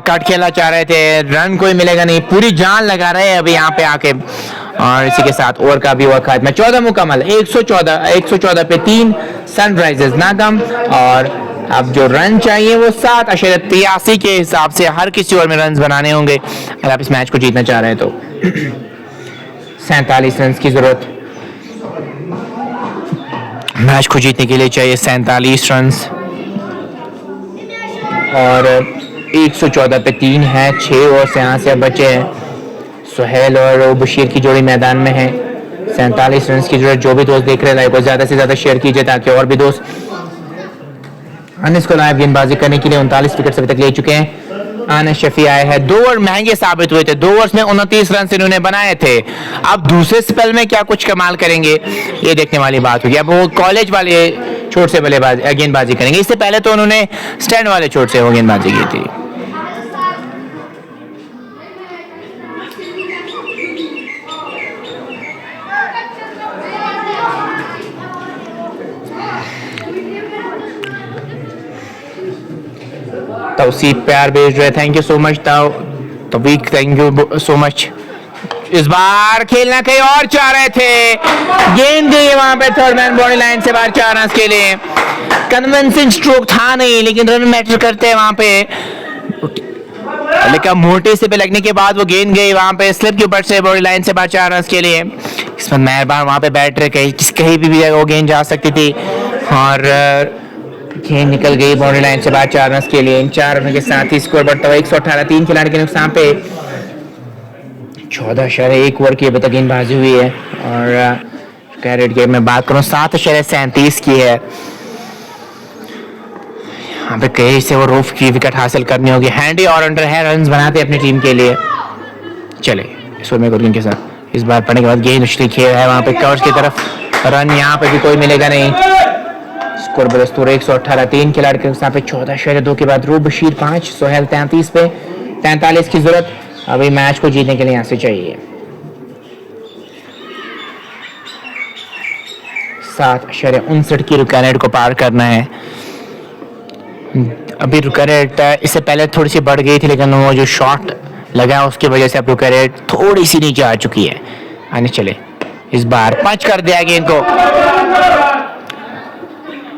कट खेलना चाह रहे थे, रन कोई मिलेगा नहीं, पूरी जान लगा रहे हैं अभी यहाँ पे आके, और इसी के साथ ओवर का भी हुआ खात्मा। 14 मुकम्मल, 114 पे 3 सनराइजर्स नाकाम, और अब जो रन चाहिए वो 7.83 के हिसाब से हर किसी ओवर में रन बनाने होंगे अगर आप इस मैच को जीतना चाह रहे हैं तो। 47 रन की जरूरत मैच को जीतने के लिए चाहिए, 47 रन, और 114 पे 3 है, 6 ओवर से यहाँ से बचे हैं। सोहेल और बशीर की जोड़ी मैदान में है। 47 रन की जरूरत। जो भी दोस्त देख रहे हैं लाइव को ज्यादा से ज्यादा शेयर कीजिए ताकि और भी दोस्त अनिस को लाइव गेंदबाजी करने के लिए 39 विकेट अभी तक ले चुके हैं। अनिस शफी आए हैं, 2 ओवर महंगे साबित हुए थे, 2 ओवर्स में 29 रन इन्होंने बनाए थे। अब दूसरे स्पेल में क्या कुछ कमाल करेंगे ये देखने वाली बात होगी। अब वो कॉलेज वाले छोट से गेंदबाजी करेंगे, इससे पहले तो उन्होंने स्टैंड वाले छोट से वो गेंदबाजी की थी। तौसीफ प्यार भेज रहे, thank you so much Taufiq, thank you so much. इस बार खेलना कहीं और चाह रहे थे, गेंद गई वहां पे थर्ड मैन बॉडी लाइन से बाहर 4 रन के लिए। कन्विंसिंग स्ट्रोक था नहीं, लेकिन रन मैटर करते हैं वहां पे। लेकिन मोटे से पे लगने के बाद वो गेंद गई वहां पे स्लिप के ऊपर से बॉडी लाइन से बाहर 4 रन के लिए। इसमें मेहरबान वहां पे बैटर कहीं भी वो गेंद जा सकती थी और गेंद निकल गई बॉडी लाइन से बाहर 4 रन के लिए। इन 4 रन के साथ ही स्कोर बढ़ता हुआ 118, 3 खिलाड़ी के नुकसान पे 14.1 ओवर की अभी तक गेंदबाजी हुई है। और कैरेट गेम में बात करूं 7.37 की है। यहाँ पे कहीं से वो रूफ की विकेट हासिल करनी होगी। हैंडी और अंडर है, रन बनाते अपनी टीम के लिए। चले स्वर्मे गुरगिन के साथ इस बार पड़ने के बाद गेंद उछली खेल है वहां पे कवर्स की तरफ, रन यहाँ पे भी कोई मिलेगा नहीं। स्कोर बदस्तूर 118, 3 खिलाड़ी के नुकसान पे 14.2 के बाद रूब बशीर 5, सोहेल 33 पे 43 की जरूरत अभी मैच को जीतने के लिए यहाँ से चाहिए। 7.59 की रुकानेट को पार करना है। अभी रुकानेट इससे पहले थोड़ी सी बढ़ गई थी, लेकिन वो जो शॉट लगा उसकी वजह से अब रुकानेट थोड़ी सी नीचे आ चुकी है। आने चले इस बार पंच कर दिया गेंद को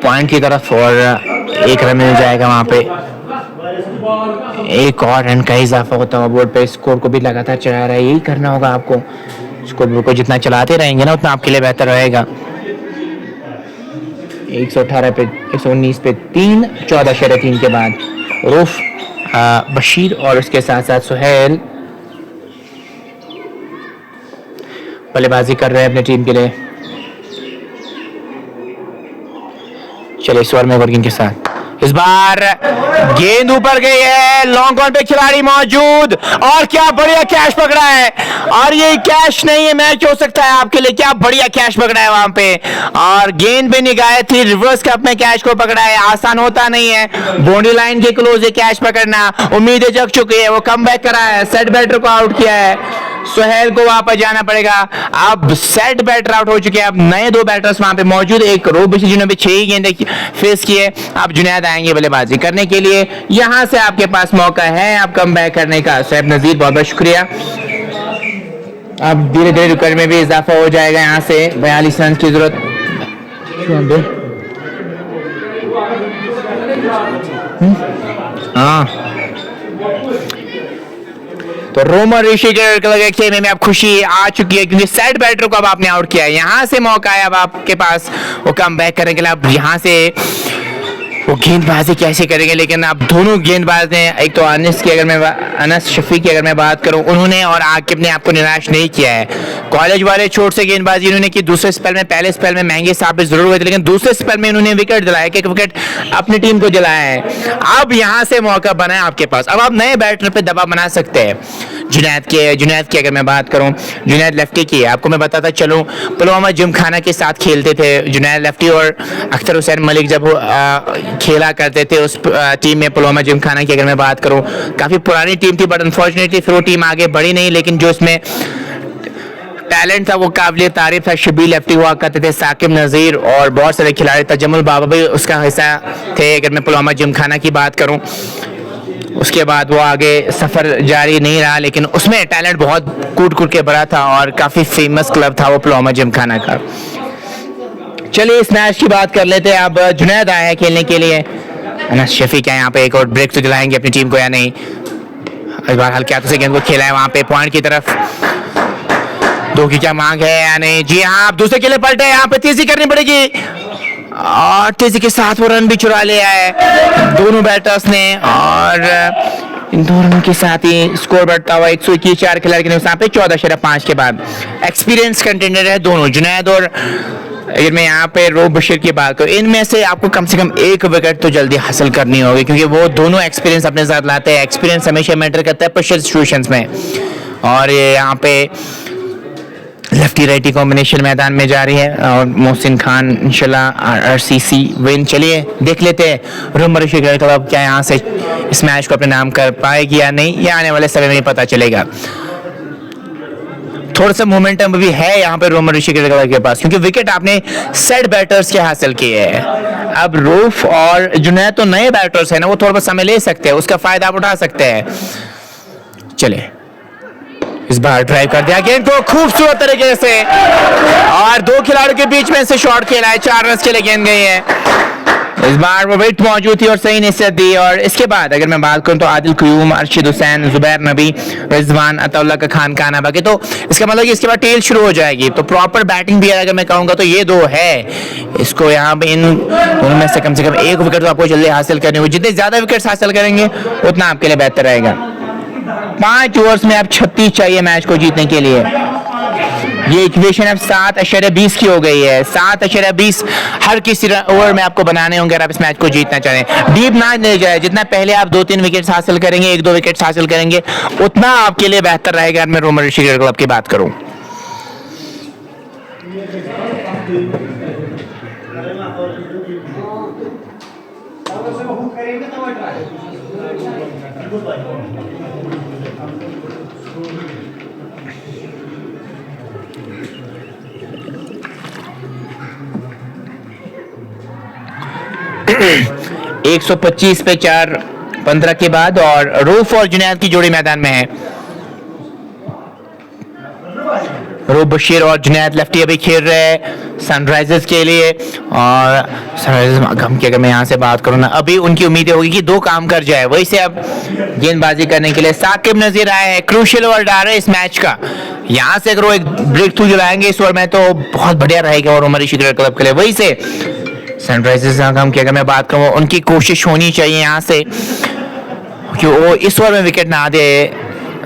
पॉइंट की तरफ और 1 रन मिल जाएगा वहां पे। एक और रन का इजाफा होता हुआ बोर्ड पे। स्कोर को भी लगातार चला रहा है, यही करना होगा आपको। स्कोर को जितना चलाते रहेंगे ना उतना आपके लिए बेहतर रहेगा। 118 पे 119 पे 3, 14.3 के बाद रूफ बशीर और उसके साथ साथ सोहेल बल्लेबाजी कर रहे हैं अपनी टीम के लिए। चलिए स्वर्मे गुरगिन के साथ इस बार गेंद ऊपर गई है, लॉन्ग ऑन पे खिलाड़ी मौजूद और क्या बढ़िया कैच पकड़ा है। और ये कैच नहीं है, मैच हो सकता है आपके लिए। क्या बढ़िया कैच पकड़ा है वहां पे और गेंद पे निगाह थी, रिवर्स कप में कैच को पकड़ा है। आसान होता नहीं है बाउंड्री लाइन के क्लोज ये कैच पकड़ना। उम्मीदें जग चुकी है, वो कमबैक करा है, सेट बैटर को आउट किया है। सोहेल को वापस जाना पड़ेगा। अब सेट बैटर आउट हो चुके हैं, अब नए 2 बैटर्स वहां पे मौजूद। एक रूब बशीर जिन्होंने 6 गेंदें फेस किए, अब जुनैद आएंगे बल्लेबाजी करने के लिए। यहां से आपके पास मौका है आप कमबैक करने का। शोएब नजीर बहुत बहुत शुक्रिया। अब धीरे धीरे रिकॉर्ड में भी इजाफा हो जाएगा। यहाँ से 42 रन की जरूरत। हाँ तो रोमन ऋषि के खेमे में अब खुशी आ चुकी है क्योंकि सेट बैटर को अब आपने आउट किया है। यहाँ से मौका है अब आपके पास वो कमबैक करने के लिए। अब यहाँ से वो गेंदबाजी कैसे करेंगे, लेकिन अब दोनों गेंदबाज ने, एक तो अनस शफी की अगर मैं बात करूं, उन्होंने और आकिब ने आपको निराश नहीं किया है। कॉलेज वाले छोट से गेंदबाजी इन्होंने की दूसरे स्पेल में। पहले स्पेल में महंगे साबित जरूर हुए थे, लेकिन दूसरे स्पेल में इन्होंने विकेट दिलाया, एक विकेट अपनी टीम को दिलाया है। अब यहाँ से मौका बना है आपके पास, अब आप नए बैटर पे दबाव बना सकते हैं। जुनैद की अगर मैं बात करूं, जुनैद लेफ्टी की, आपको मैं बताता चलूं पुलवामा जिमखाना के साथ खेलते थे जुनैद लेफ्टी, और अख्तर हुसैन मलिक जब खेला करते थे उस टीम में पुलवामा जिमखाना की अगर मैं बात करूं, काफी पुरानी टीम थी बट अनफॉर्चुनेटली फिर वो टीम आगे बढ़ी नहीं। लेकिन जो इसमें टैलेंट था वो काबिल तारीफ था। शबीर लेफ्टी हुआ करते थे, साकिब नज़ीर और बहुत सारे खिलाड़ी, तजम्मुल बाबा भी उसका हिस्सा थे अगर मैं पुलवामा जिमखाना की बात करूं। उसके बाद वो आगे सफ़र जारी नहीं रहा, लेकिन उसमें टैलेंट बहुत कूट के भरा था और काफ़ी फेमस क्लब था वो पुलवामा जिमखाना का। चलिए इस मैच की बात कर लेते हैं। अब जुनैद आया है खेलने के लिए। अनस शफी क्या यहाँ पे एक और ब्रेक तो दिलाएंगे अपनी टीम को या नहीं? इस बार हल्के हाथों से गेंद को खेला है वहाँ पे पॉइंट की तरफ। 2 की क्या मांग है या नहीं? जी हाँ, अब दूसरे के लिए पलटे, यहाँ पे तेजी करनी पड़ेगी और तेजी के साथ वो रन भी चुरा लिया है दोनों बैटर्स ने। और इन 2 रन के साथ ही स्कोर बढ़ता हुआ 121, 4 खिलाड़ी के नुकसान पे 14.5 के बाद। एक्सपीरियंस कंटेंडर है दोनों, जुनैद और अगर मैं यहाँ पे रोब बशीर की बात करूँ, इनमें से आपको कम से कम एक विकेट तो जल्दी हासिल करनी होगी, क्योंकि वो दोनों एक्सपीरियंस अपने साथ लाते हैं। एक्सपीरियंस हमेशा मैटर करता है प्रेशर सिचुएशंस में। और ये यहाँ पे लेफ्टी राइटी कॉम्बिनेशन मैदान में जा रही है और मोहसिन खान इंशाल्लाह आरसीसी विन। चलिए देख लेते हैं रोब बशीर क्रिकेट क्लब क्या यहाँ से इस मैच को अपने नाम कर पाएगी या नहीं, ये आने वाले समय में पता चलेगा। थोड़ा सा मोमेंटम भी है यहाँ पे रोब बशीर क्रिकेट क्लब के पास, क्योंकि विकेट आपने सेट बैटर्स के हासिल किए हैं। अब रूफ और जुनैद तो नए बैटर्स हैं ना, वो थोड़ा समय ले सकते हैं, उसका फायदा आप उठा सकते हैं। चले इस बार ड्राइव कर दिया गेंद को खूबसूरत तरीके से, और दो खिलाड़ियों के बीच में से शॉट खेला है, 4 रन के लिए गेंद गई है। इस बार वो विकेट मौजूद थी और सही निश्चित दी। और इसके बाद अगर मैं बात करूं तो आदिल क्यूम, अरशद हुसैन, जुबैर नबी, रिजवान अताउल्ला का खान काना बाकी, तो इसका मतलब कि इसके बाद टेल शुरू हो जाएगी। तो प्रॉपर बैटिंग भी अगर मैं कहूंगा तो ये दो है, इसको यहाँ पे इन दोनों में से कम एक विकेट तो आपको जल्दी हासिल करनी होगी। जितने ज्यादा विकेट हासिल करेंगे उतना आपके लिए बेहतर रहेगा। 5 ओवर्स में आप 36 चाहिए मैच को जीतने के लिए। ये इक्वेशन अब 7.20 की हो गई है। 7.20 हर किसी ओवर में आपको बनाने होंगे अगर आप इस मैच को जीतना चाहें। डीप ना ले जाए, जितना पहले आप 2-3 विकेट हासिल करेंगे, 1-2 विकेट हासिल करेंगे, उतना आपके लिए बेहतर रहेगा। मैं रोब बशीर क्रिकेट क्लब की बात करूं, एक 125 पे 4 15 के बाद, और रूफ और जुनैद की जोड़ी मैदान में है। रोब बशीर और जुनैद लेफ्टी अभी खेल रहे हैं सनराइजर्स के लिए। और सनराइजर्स की अगर मैं यहाँ से बात करूँ ना, अभी उनकी उम्मीद होगी कि 2 काम कर जाए, वही से अब गेंदबाजी करने के लिए साकिब नजीर आए हैं। क्रूशियल ओवर डाल रहे इस मैच का, यहाँ से अगर वो एक ब्रेक थ्रू दिलाएंगे इस ओवर में तो बहुत बढ़िया रहेगा और रोब बशीर क्रिकेट क्लब के लिए। वही से सनराइजर्स की अगर मैं बात करूँ, उनकी कोशिश होनी चाहिए यहाँ से कि वो इस ओवर में विकेट ना दे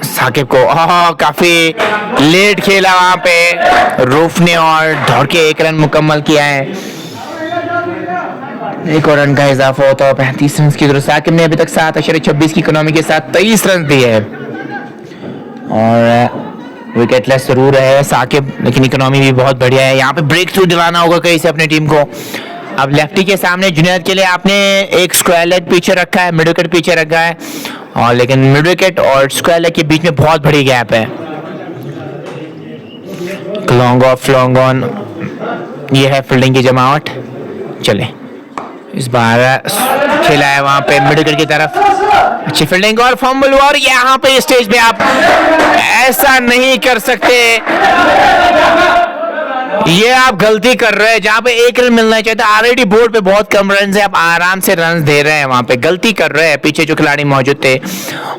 साकिब को। काफी लेट खेला वहां पे रूफ ने और दौड़ के 1 रन मुकम्मल किया है। 1 और रन का इजाफा होता है 35 रन की जरूरत। साकिब ने अभी तक 7.26 की इकोनॉमी के साथ 23 रन दिए है और विकेटलेस जरूर है साकिब, लेकिन इकोनॉमी भी बहुत बढ़िया है। यहाँ पे ब्रेक थ्रू दिलाना होगा कहीं से अपनी टीम को। अब लेफ्टी के सामने जुनैद के लिए आपने एक स्क्वायर लेग पीछे रखा है, मिड विकेट पीछे रखा है, और लेकिन मिड विकेट और स्क्वायर लेग के बीच में बहुत बड़ी गैप है। लॉन्ग ऑफ लॉन्ग ऑन, ये है फील्डिंग की जमावट। चले इस बार खेला है वहां पे मिड विकेट की तरफ, अच्छी फील्डिंग और फंबल। और यहाँ पे स्टेज पे आप ऐसा नहीं कर सकते, ये आप गलती कर रहे हैं। जहां पे 1 रन मिलना चाहिए था, ऑलरेडी बोर्ड पे बहुत कम रन है, आप आराम से रन दे रहे हैं, वहां पे गलती कर रहे हैं। पीछे जो खिलाड़ी मौजूद थे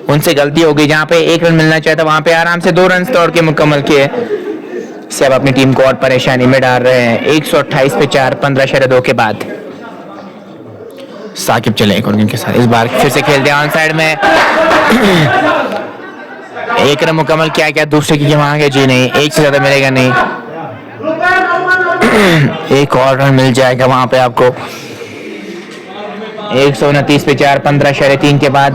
उनसे गलती हो गई, जहां पे 1 रन मिलना चाहिए था वहां पे आराम से 2 रन तोड़ के मुकम्मल किए। इससे अब अपनी टीम को और परेशानी में डाल रहे हैं। 128 पे 4 15/2 के बाद साकिब चले एक और के साथ इस बार फिर से खेलते हैं ऑन साइड में। 1 रन मुकम्मल किया क्या दूसरे की मांगे जी नहीं, 1 से ज्यादा मिलेगा नहीं। 1 और रन मिल जाएगा वहां पे आपको। 129 पे 4 15/3 के बाद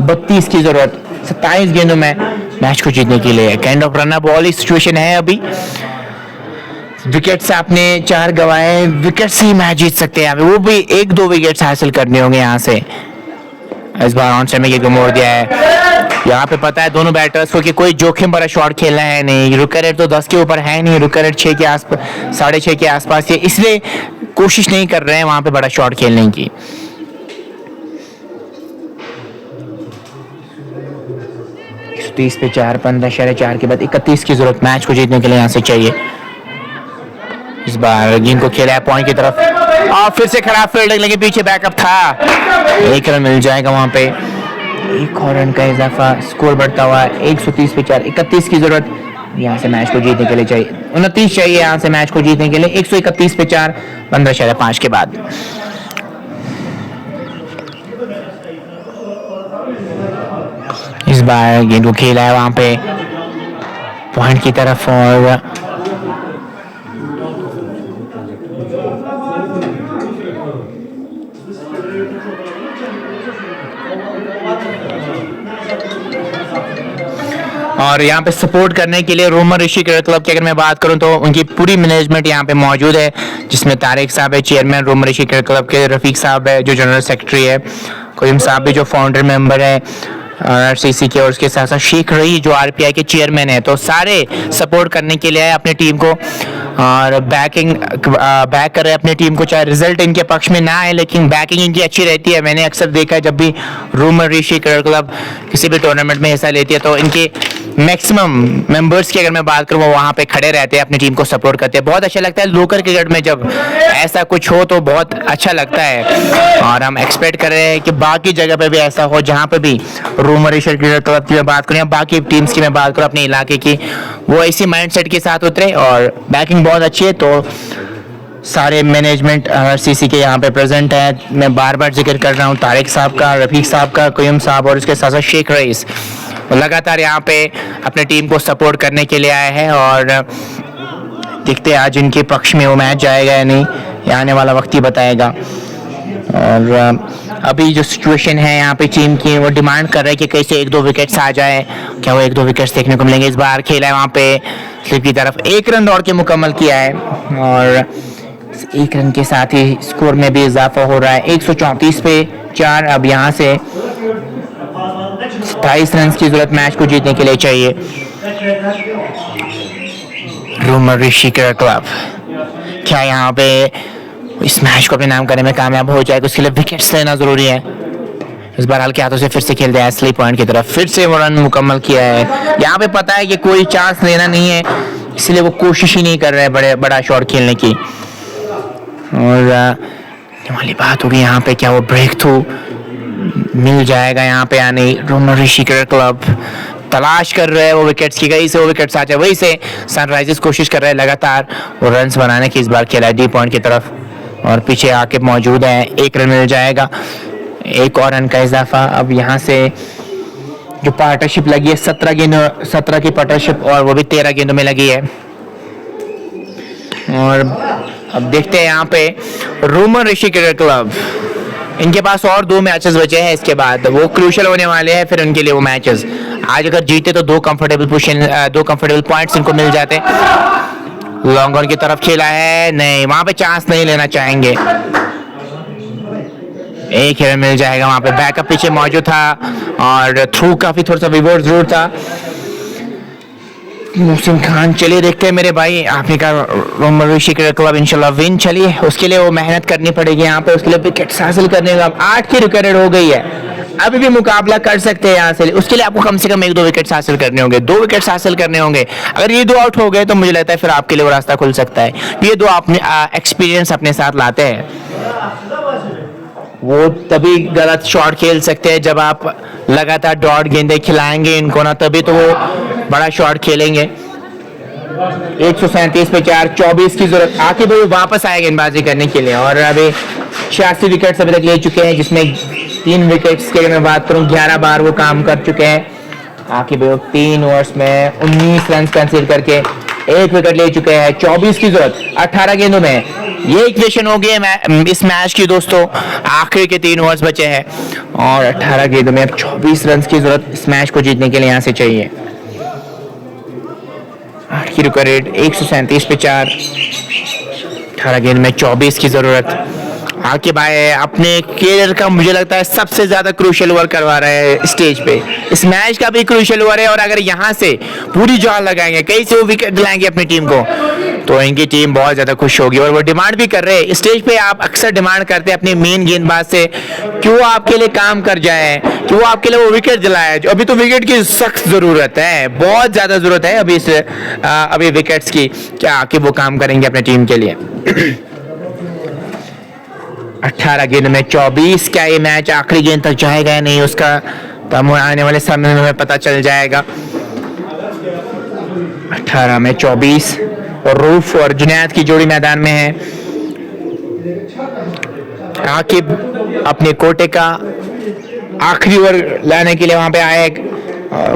32 की जरूरत 27 गेंदों में मैच को जीतने के लिए। Kind of run ball situation है अभी। विकेट से आपने 4 गवाए, विकेट से ही मैच जीत सकते हैं, वो भी 1-2 विकेट हासिल करने होंगे यहाँ से। इस बार ऑन साइड में मोड़ दिया है। यहाँ पे पता है दोनों बैटर्स को कि कोई जोखिम भरा शॉट खेलना है नहीं। रुका रेट तो 10 के ऊपर है नहीं, रुका रेट 6 के आसपास 6.5 के आसपास है, इसलिए कोशिश नहीं कर रहे हैं वहां पे बड़ा शॉट खेलने की। तीस पे 4 15/4 के बाद 31 की जरूरत मैच को जीतने के लिए यहाँ से चाहिए। इस बार गेंद को खेला है पॉइंट की तरफ और फिर से खराब फील्डिंग, लेकिन पीछे बैकअप था। 1 रन मिल जाएगा वहां पे। 1 और रन का इजाफा, स्कोर बढ़ता हुआ 130 पे 4 31 की जरूरत यहाँ से मैच को जीतने के लिए चाहिए। 29 चाहिए यहाँ से मैच को जीतने के लिए। 131 पे 4 15/5 के बाद इस बार गेंद को खेला है वहां पे पॉइंट की तरफ और और यहाँ पे सपोर्ट करने के लिए रोमन ऋषि क्रिकेट क्लब की अगर मैं बात करूँ तो उनकी पूरी मैनेजमेंट यहाँ पे मौजूद है, जिसमें तारिक साहब है चेयरमैन रोमन ऋषि क्रिकेट क्लब के, रफीक साहब है जो जनरल सेक्रेटरी है, कोयम साहब भी जो फाउंडर मेंबर है आरसीसी के, और उसके साथ साथ शेख रही जो आरपीआई के चेयरमैन है। तो सारे सपोर्ट करने के लिए आए अपनी टीम को और बैक कर रहे हैं अपनी टीम को, चाहे रिजल्ट इनके पक्ष में ना आए लेकिन बैकिंग इनकी अच्छी रहती है। मैंने अक्सर देखा है जब भी रोमन ऋषि क्रिकेट क्लब किसी भी टूर्नामेंट में हिस्सा लेती है तो इनके मैक्सिमम मेंबर्स की अगर मैं बात करूँ वो वहाँ पे खड़े रहते हैं, अपनी टीम को सपोर्ट करते हैं। बहुत अच्छा लगता है लोकल क्रिकेट में जब ऐसा कुछ हो तो बहुत अच्छा लगता है, और हम एक्सपेक्ट कर रहे हैं कि बाकी जगह पे भी ऐसा हो जहाँ पे भी रोमन ऋषि क्रिकेट क्लब की मैं बात करूँ या बाकी टीम्स की मैं बात करूँ अपने इलाके की, वो इसी माइंडसेट के साथ उतरे और बैकिंग बहुत अच्छी है। तो सारे मैनेजमेंट आरसीसी के यहाँ पे प्रेजेंट है। मैं बार बार जिक्र कर रहा हूँ तारिक साहब का, रफीक साहब का, कोयम साहब और उसके साथ साथ शेख रईस लगातार यहाँ पे अपने टीम को सपोर्ट करने के लिए आए हैं, और देखते हैं आज इनके पक्ष में वो मैच जाएगा या नहीं, ये आने वाला वक्त ही बताएगा। और अभी जो सिचुएशन है यहाँ पे टीम की, वो डिमांड कर रहे हैं कि कैसे 1-2 विकेट्स आ जाए, क्या वो 1-2 विकेट्स देखने को मिलेंगे। इस बार खेला है वहाँ पे स्लिप की तरफ 1 रन दौड़ के मुकम्मल किया है, और 1 रन के साथ ही स्कोर में भी इजाफा हो रहा है 134 पे 4। अब यहाँ से 27 रन की जरूरत मैच को जीतने के लिए चाहिए। रोमन ऋषि क्रिकेट क्लब क्या यहाँ पे इस मैच को अपने नाम करने में कामयाब हो जाएगा, उसके लिए विकेट्स लेना जरूरी है। इस बार हल्के हाथों से फिर से खेलते हैं स्लीप पॉइंट की तरफ, फिर से वो रन मुकम्मल किया है। यहाँ पे पता है कि कोई चांस लेना नहीं है, इसलिए वो कोशिश ही नहीं कर रहे हैं बड़ा शॉट खेलने की। और वाली बात होगी यहाँ पे, क्या वो ब्रेक थ्रू मिल जाएगा यहाँ पे या नहीं। रोमन ऋषि क्रिकेट क्लब तलाश कर रहे हैं वो विकेट्स की, कहीं से वो विकेट्स आ जाए। वहीं से सनराइजर्स कोशिश कर रहे हैं लगातार वो रन्स बनाने की, इस बार खेला है डी पॉइंट की तरफ और पीछे आके मौजूद है। 1 रन मिल जाएगा, 1 और रन का इजाफा। अब यहाँ से जो पार्टनरशिप लगी है 17 की पार्टनरशिप, और वो भी 13 गेंदों में लगी है। और अब देखते हैं यहाँ पे रोमन ऋषि क्रिकेट क्लब, इनके पास और 2 मैचेस बचे हैं, इसके बाद वो क्रूशियल होने वाले हैं फिर उनके लिए वो मैचेस। आज अगर जीते तो 2 कंफर्टेबल पॉइंट्स इनको मिल जाते। लॉन्ग ऑन की तरफ खेला है, नहीं वहां पे चांस नहीं लेना चाहेंगे। 1 रन मिल जाएगा, वहां पे बैकअप पीछे मौजूद था और थ्रू काफी थोड़ा सा विवर्स जरूर था। मोहसिन खान, चलिए देखते हैं मेरे भाई, आपने कहा रोमन ऋषि क्रिकेट क्लब इंशाल्लाह विन, चलिए उसके लिए वो मेहनत करनी पड़ेगी यहाँ पे, उसके लिए विकेट्स हासिल करने का। 8 की विकेट हो गई है, अभी भी मुकाबला कर सकते हैं यहाँ से। उसके लिए आपको कम से कम 1-2 विकेट्स हासिल करने होंगे, 2 विकेट्स हासिल करने होंगे। अगर ये 2 आउट हो गए तो मुझे लगता है फिर आपके लिए वो रास्ता खुल सकता है। ये 2 आपने एक्सपीरियंस अपने साथ लाते हैं। वो तभी गलत शॉट खेल सकते हैं जब आप लगातार डॉट गेंदे खिलाएंगे इनको ना, तभी तो वो बड़ा शॉट खेलेंगे। 137 पे 4, 24 की जरूरत। आके भाई वापस आए गेंदबाजी करने के लिए, और अभी 86 विकेट अभी तक ले चुके हैं, जिसमें 3 विकेट्स की अगर मैं बात करूं 11 बार वो काम कर चुके हैं। आके भाई 3 ओवर्स में 19 रन कंसीड करके 1 विकेट ले चुके हैं। 24 की जरूरत 18 गेंदों में, ये इक्वेशन हो गई है इस मैच की दोस्तों। आखिरी के 3 ओवर्स बचे हैं और 18 गेंदों में अब 24 रन की जरूरत इस मैच को जीतने के लिए यहाँ से चाहिए। 8 की विकेट रेट 137 पे 4, 18 गेंद में 24 की जरूरत। आके भाई अपने कैरियर का मुझे लगता है सबसे ज्यादा क्रूशियल ओवर करवा रहे हैं स्टेज पे। इस मैच का भी क्रूशियल ओवर है, और अगर यहाँ से पूरी जान लगाएंगे, कहीं से वो विकेट दिलाएंगे अपनी टीम को, तो इनकी टीम बहुत ज्यादा खुश होगी। और वो डिमांड भी कर रहे हैं स्टेज पे, आप अक्सर डिमांड करते हैं अपने मेन गेंदबाज से कि वो आपके लिए काम कर जाए, कि वो आपके लिए वो विकेट दिलाए। अभी तो विकेट की सख्त जरूरत है, बहुत ज्यादा जरूरत है अभी विकेट्स की, क्या कि वो काम करेंगे अपनी टीम के लिए। 18 गेंद में 24, क्या ये मैच आखिरी गेंद तक जाएगा या नहीं, उसका तो आने वाले समय में पता चल जाएगा। 18 में 24, और रूफ और जुनैद की जोड़ी मैदान में है। आकिब अपने कोटे का आखिरी ओवर लाने के लिए वहां पे आए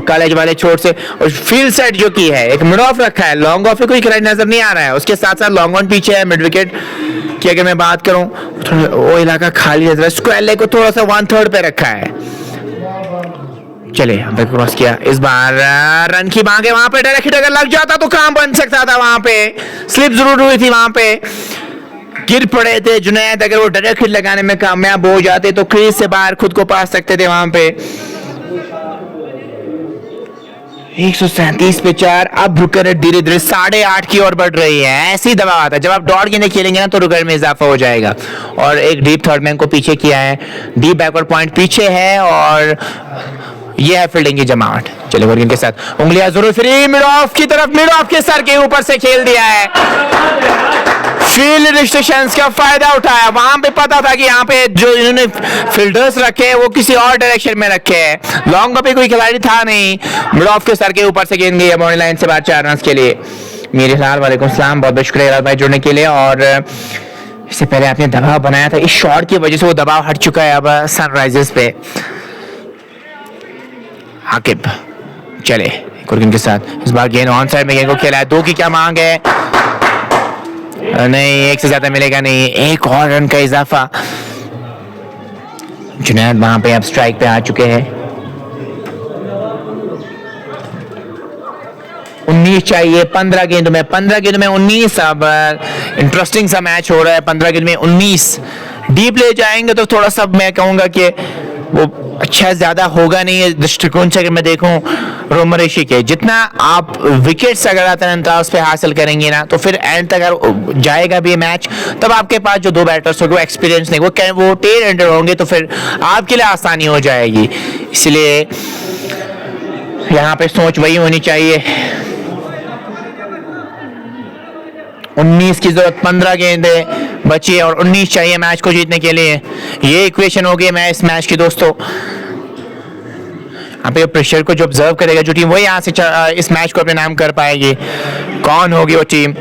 कॉलेज वाले छोर से, और फील्ड सेट जो की है, एक मिड ऑफ रखा है, लॉन्ग ऑफ पे कोई क्रेडिट नजर नहीं आ रहा है। उसके साथ साथ लॉन्ग ऑन पीछे है, मिड विकेट की अगर मैं बात करूं वो इलाका खाली नजर है। स्क्वायर लेग को थोड़ा सा 1/3 पे रखा है। चले यहाँ पे क्रॉस किया, इस बार रन की मांगे, वहां पे डायरेक्ट हिट अगर लग जाता तो काम बन सकता था, वहां पे स्लिप जरूर हुई थी, वहां पे गिर पड़े थे जुनैद, अगर वो डायरेक्ट हिट लगाने में कामयाब हो जाते तो क्रीज से बाहर खुद को पा सकते थे वहां पे। 137 पे 4, अब रुकर धीरे धीरे 8.5 की ओर बढ़ रही है। ऐसी दबाव आता है जब आप डॉट गेंदें खेलेंगे ना तो रुकर में इजाफा हो जाएगा। और एक डीप थर्ड मैन को पीछे किया है, डीप बैकवर्ड पॉइंट पीछे है और ये है फील्डिंग की जमावट। चले वर्गिन के साथ उंगलियां जरूर फ्री, मिड ऑफ की तरफ, मिड ऑफ के सर के ऊपर से खेल दिया है। फील्ड रिस्ट्रिक्शंस का फायदा उठाया, वहां पे पता था कि यहाँ पे जो इन्होंने फील्डर्स रखे हैं वो किसी और डायरेक्शन में रखे हैं, लॉन्ग पे कोई खिलाड़ी था नहीं। मिड ऑफ के सर के ऊपर से गेंद गई है बाउंड्री लाइन से बाहर 4 रन के लिए। मेरे ख्याल वालेकुम सलाम, बहुत बहुत शुक्रिया भाई जुड़ने के लिए। और इससे पहले आपने दबाव बनाया था, इस शॉट की वजह से वो दबाव हट चुका है अब सनराइजर्स पे। आकिब चले कुर्गिन के साथ, इस बार गेंद ऑन साइड में गेंद को खेला है, 2 की क्या मांग है, नहीं 1 से ज्यादा मिलेगा नहीं, 1 और रन का इजाफा। जुनैद वहां पे अब स्ट्राइक पे आ चुके हैं। 19 चाहिए 15 गेंदों में, 15 गेंदों में 19। अब इंटरेस्टिंग सा मैच हो रहा है, 15 गेंद में 19। डीप ले जाएंगे तो थोड़ा सा मैं कहूंगा कि वो अच्छा ज्यादा होगा नहीं है दृष्टिकोण से। अगर मैं देखूं रोमर ऋषि के जितना आप विकेट्स अगर अंतराल पे हासिल करेंगे ना तो फिर एंड तक अगर जाएगा भी मैच, तब आपके पास जो 2 बैटर्स होंगे वो एक्सपीरियंस नहीं, वो टेल एंडर होंगे तो फिर आपके लिए आसानी हो जाएगी। इसलिए यहाँ पे सोच वही होनी चाहिए। 19 की जरूरत, 15 गेंदें बची है और 19 चाहिए मैच को जीतने के लिए। ये इक्वेशन हो गई मैं इस मैच की दोस्तों। यहाँ पे प्रेशर को जो ऑब्जर्व करेगा जो टीम, वो यहाँ से इस मैच को अपने नाम कर पाएगी। कौन होगी वो टीम?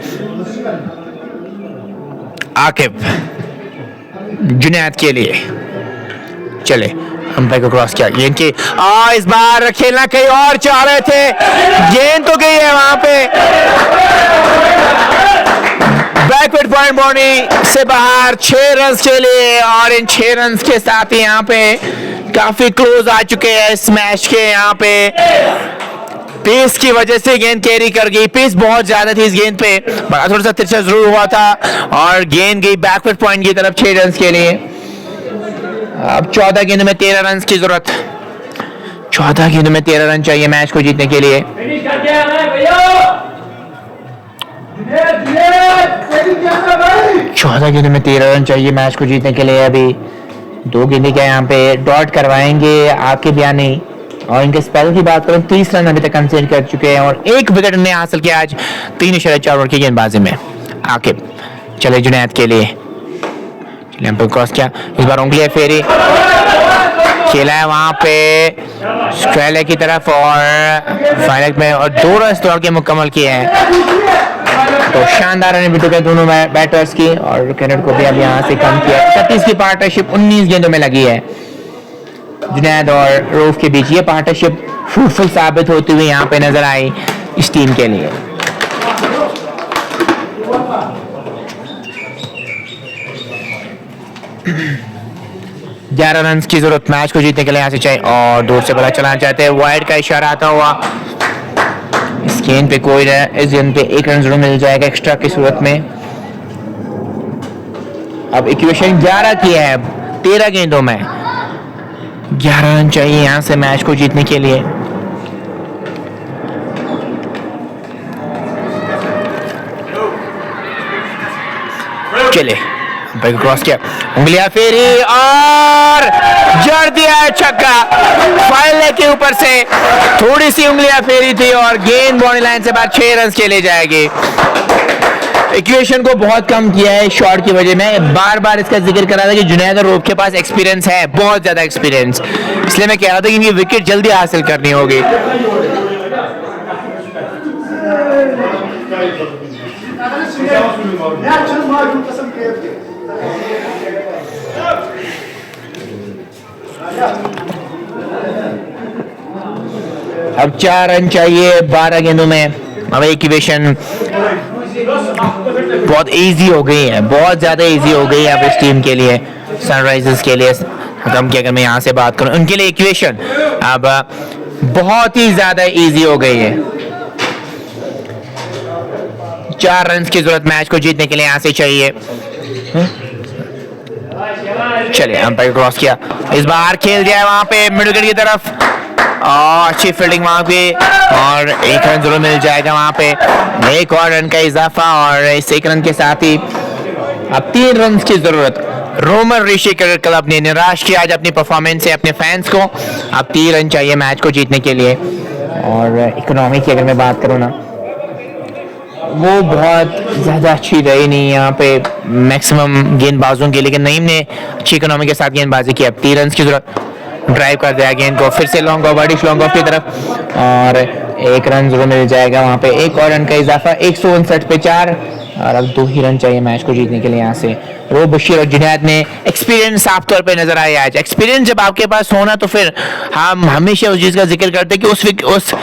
आकिब जुनैद के लिए। चले अंपायर को क्रॉस किया, गेंद की इस बार खेलना कहीं और चाह रहे थे, गेंद तो गई है वहां पे, बैकवर्ड पॉइंट बाउंड्री से बाहर 6 रन के लिए। और इन 6 रन के साथ ही यहाँ पे काफी क्लोज आ चुके हैं इस मैच के। यहाँ पे पेस की वजह से गेंद कैरी कर गई, पेस बहुत ज्यादा थी इस गेंद पे, बड़ा थोड़ा सा तिरछा जरूर हुआ था और गेंद गई बैकवर्ड पॉइंट की तरफ 6 रन के लिए। अब 14 गेंद में 13 रन की जरूरत, 14 गेंद में 13 रन चाहिए मैच को जीतने के लिए। 14 गेंद में 13 रन चाहिए मैच को जीतने के लिए। अभी 2 गेंदें क्या यहाँ पे डॉट करवाएंगे आपके बयान नहीं। और इनके स्पेल की बात करें 30 रन अभी तक कंसीड कर चुके हैं और 1 विकेट ने हासिल किया आज 3.4 ओवर की गेंदबाजी में। आकिब चले जुनैद के लिए, क्रॉस किया, इस बार उंगलियां फेरी, खेला है वहां पे स्ट्रेलिया की तरफ और फाइनल में और 2 रन दौड़ के मुकम्मल किए हैं। तो शानदार रन भी दोनों बैटर्स की और कैनेट को भी अब यहाँ से कम किया। 36 की पार्टनरशिप 19 गेंदों में लगी है जुनैद और रऊफ के बीच। ये पार्टनरशिप फ्रूटफुल साबित होती हुई यहाँ पे नजर आई इस टीम के लिए। ग्यारह रन की जरूरत मैच को जीतने के लिए यहाँ से चाहिए और दूर से बड़ा चलाना चाहते हैं, वाइड का इशारा आता हुआ। इस गेंद पे कोई इस गेंद पे 1 रन जरूर मिल जाएगा एक्स्ट्रा की सूरत में। अब इक्वेशन 11 की है, 13 गेंदों में 11 रन चाहिए यहाँ से मैच को जीतने के लिए। चले क्रॉस किया, उंगलियां फेरी और जड़ दिया है छक्का। फाइल के ऊपर से थोड़ी सी उंगलियां फेरी थी और गेंद बाउंड्री लाइन से बाहर 6 रन के लिए जाएगी। इक्वेशन को बहुत कम किया है शॉट की वजह। मैं बार बार इसका जिक्र कर रहा था कि जुनैद और रऊफ के पास एक्सपीरियंस है, बहुत ज्यादा एक्सपीरियंस, इसलिए मैं कह रहा था कि इनकी विकेट जल्दी हासिल करनी होगी। अब 4 रन चाहिए 12 गेंदों में। अब इक्वेशन बहुत इजी हो गई है, बहुत ज्यादा इजी हो गई है अब इस टीम के लिए, सनराइजर्स के लिए। खत्म किया, अगर मैं यहाँ से बात करूं उनके लिए इक्वेशन अब बहुत ही ज्यादा इजी हो गई है। 4 रन की जरूरत मैच को जीतने के लिए यहां से चाहिए। चलिए अंपायर क्रॉस किया, इस बार खेल दिया है वहां पे मिड विकेट की तरफ, अच्छी फील्डिंग वहां पे और 1 रन जरूर मिल जाएगा वहां पे। 1 और रन का इजाफा और इस 1 रन के साथ ही अब 3 रन की जरूरत। रोमन ऋषि क्रिकेट क्लब ने निराश किया आज अपनी परफॉर्मेंस से अपने फैंस को। अब 3 रन चाहिए मैच को जीतने के लिए। और इकोनॉमी की अगर मैं बात करूँ ना, वो बहुत ज़्यादा अच्छी रही नहीं यहाँ पे मैक्सिमम गेंदबाजों की, लेकिन नईम ने अच्छी इकोनॉमी के साथ गेंदबाजी की। अब 3 रन की जरूरत, ड्राइव कर दिया गेंद को, फिर से लॉन्ग ऑफ, बड़ी लॉन्ग ऑफ की तरफ और 1 रन जरूर मिल जाएगा वहाँ पे। 1 और रन का इजाफा, 159 पे 4 और अब 2 ही रन चाहिए मैच को जीतने के लिए यहाँ से। रो बशीर और जुनैद ने एक्सपीरियंस साफ तौर पे नजर आया आज। एक्सपीरियंस जब आपके पास होना तो फिर हम हमेशा उस चीज का जिक्र करते हैं कि उस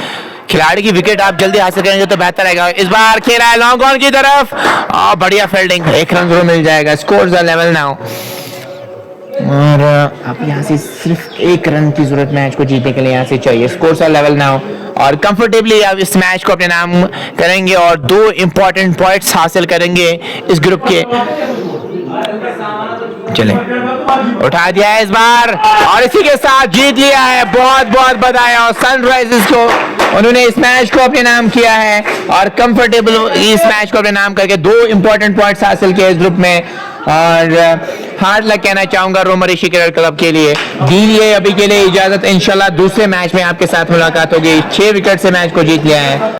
खिलाड़ी की विकेट आप जल्दी हासिल करेंगे तो बेहतर रहेगा। इस बार खेला है लॉन्ग ऑन की तरफ और बढ़िया फील्डिंग, 1 रन जरूर मिल जाएगा। स्कोर्स आर लेवल नाउ और अब यहाँ से सिर्फ 1 रन की जरूरत मैच को जीतने के लिए यहाँ से चाहिए। स्कोर्स आर लेवल नाउ और कंफर्टेबली अब इस मैच को अपने नाम करेंगे और 2 इंपॉर्टेंट पॉइंट्स हासिल करेंगे इस ग्रुप के। चले उठा दिया है इस बार और इसी के साथ जीत लिया है। बहुत बहुत बधाई और सनराइजर्स को, उन्होंने इस मैच को अपने नाम किया है और कंफर्टेबल इस मैच को अपने नाम करके 2 इंपॉर्टेंट पॉइंट्स हासिल किए इस ग्रुप में। और हार्ड लक कहना चाहूंगा रोमन ऋषि क्रिकेट क्लब के लिए। दीजिए अभी के लिए इजाजत, इंशाल्लाह दूसरे मैच में आपके साथ मुलाकात होगी। 6 विकेट से मैच को जीत लिया है।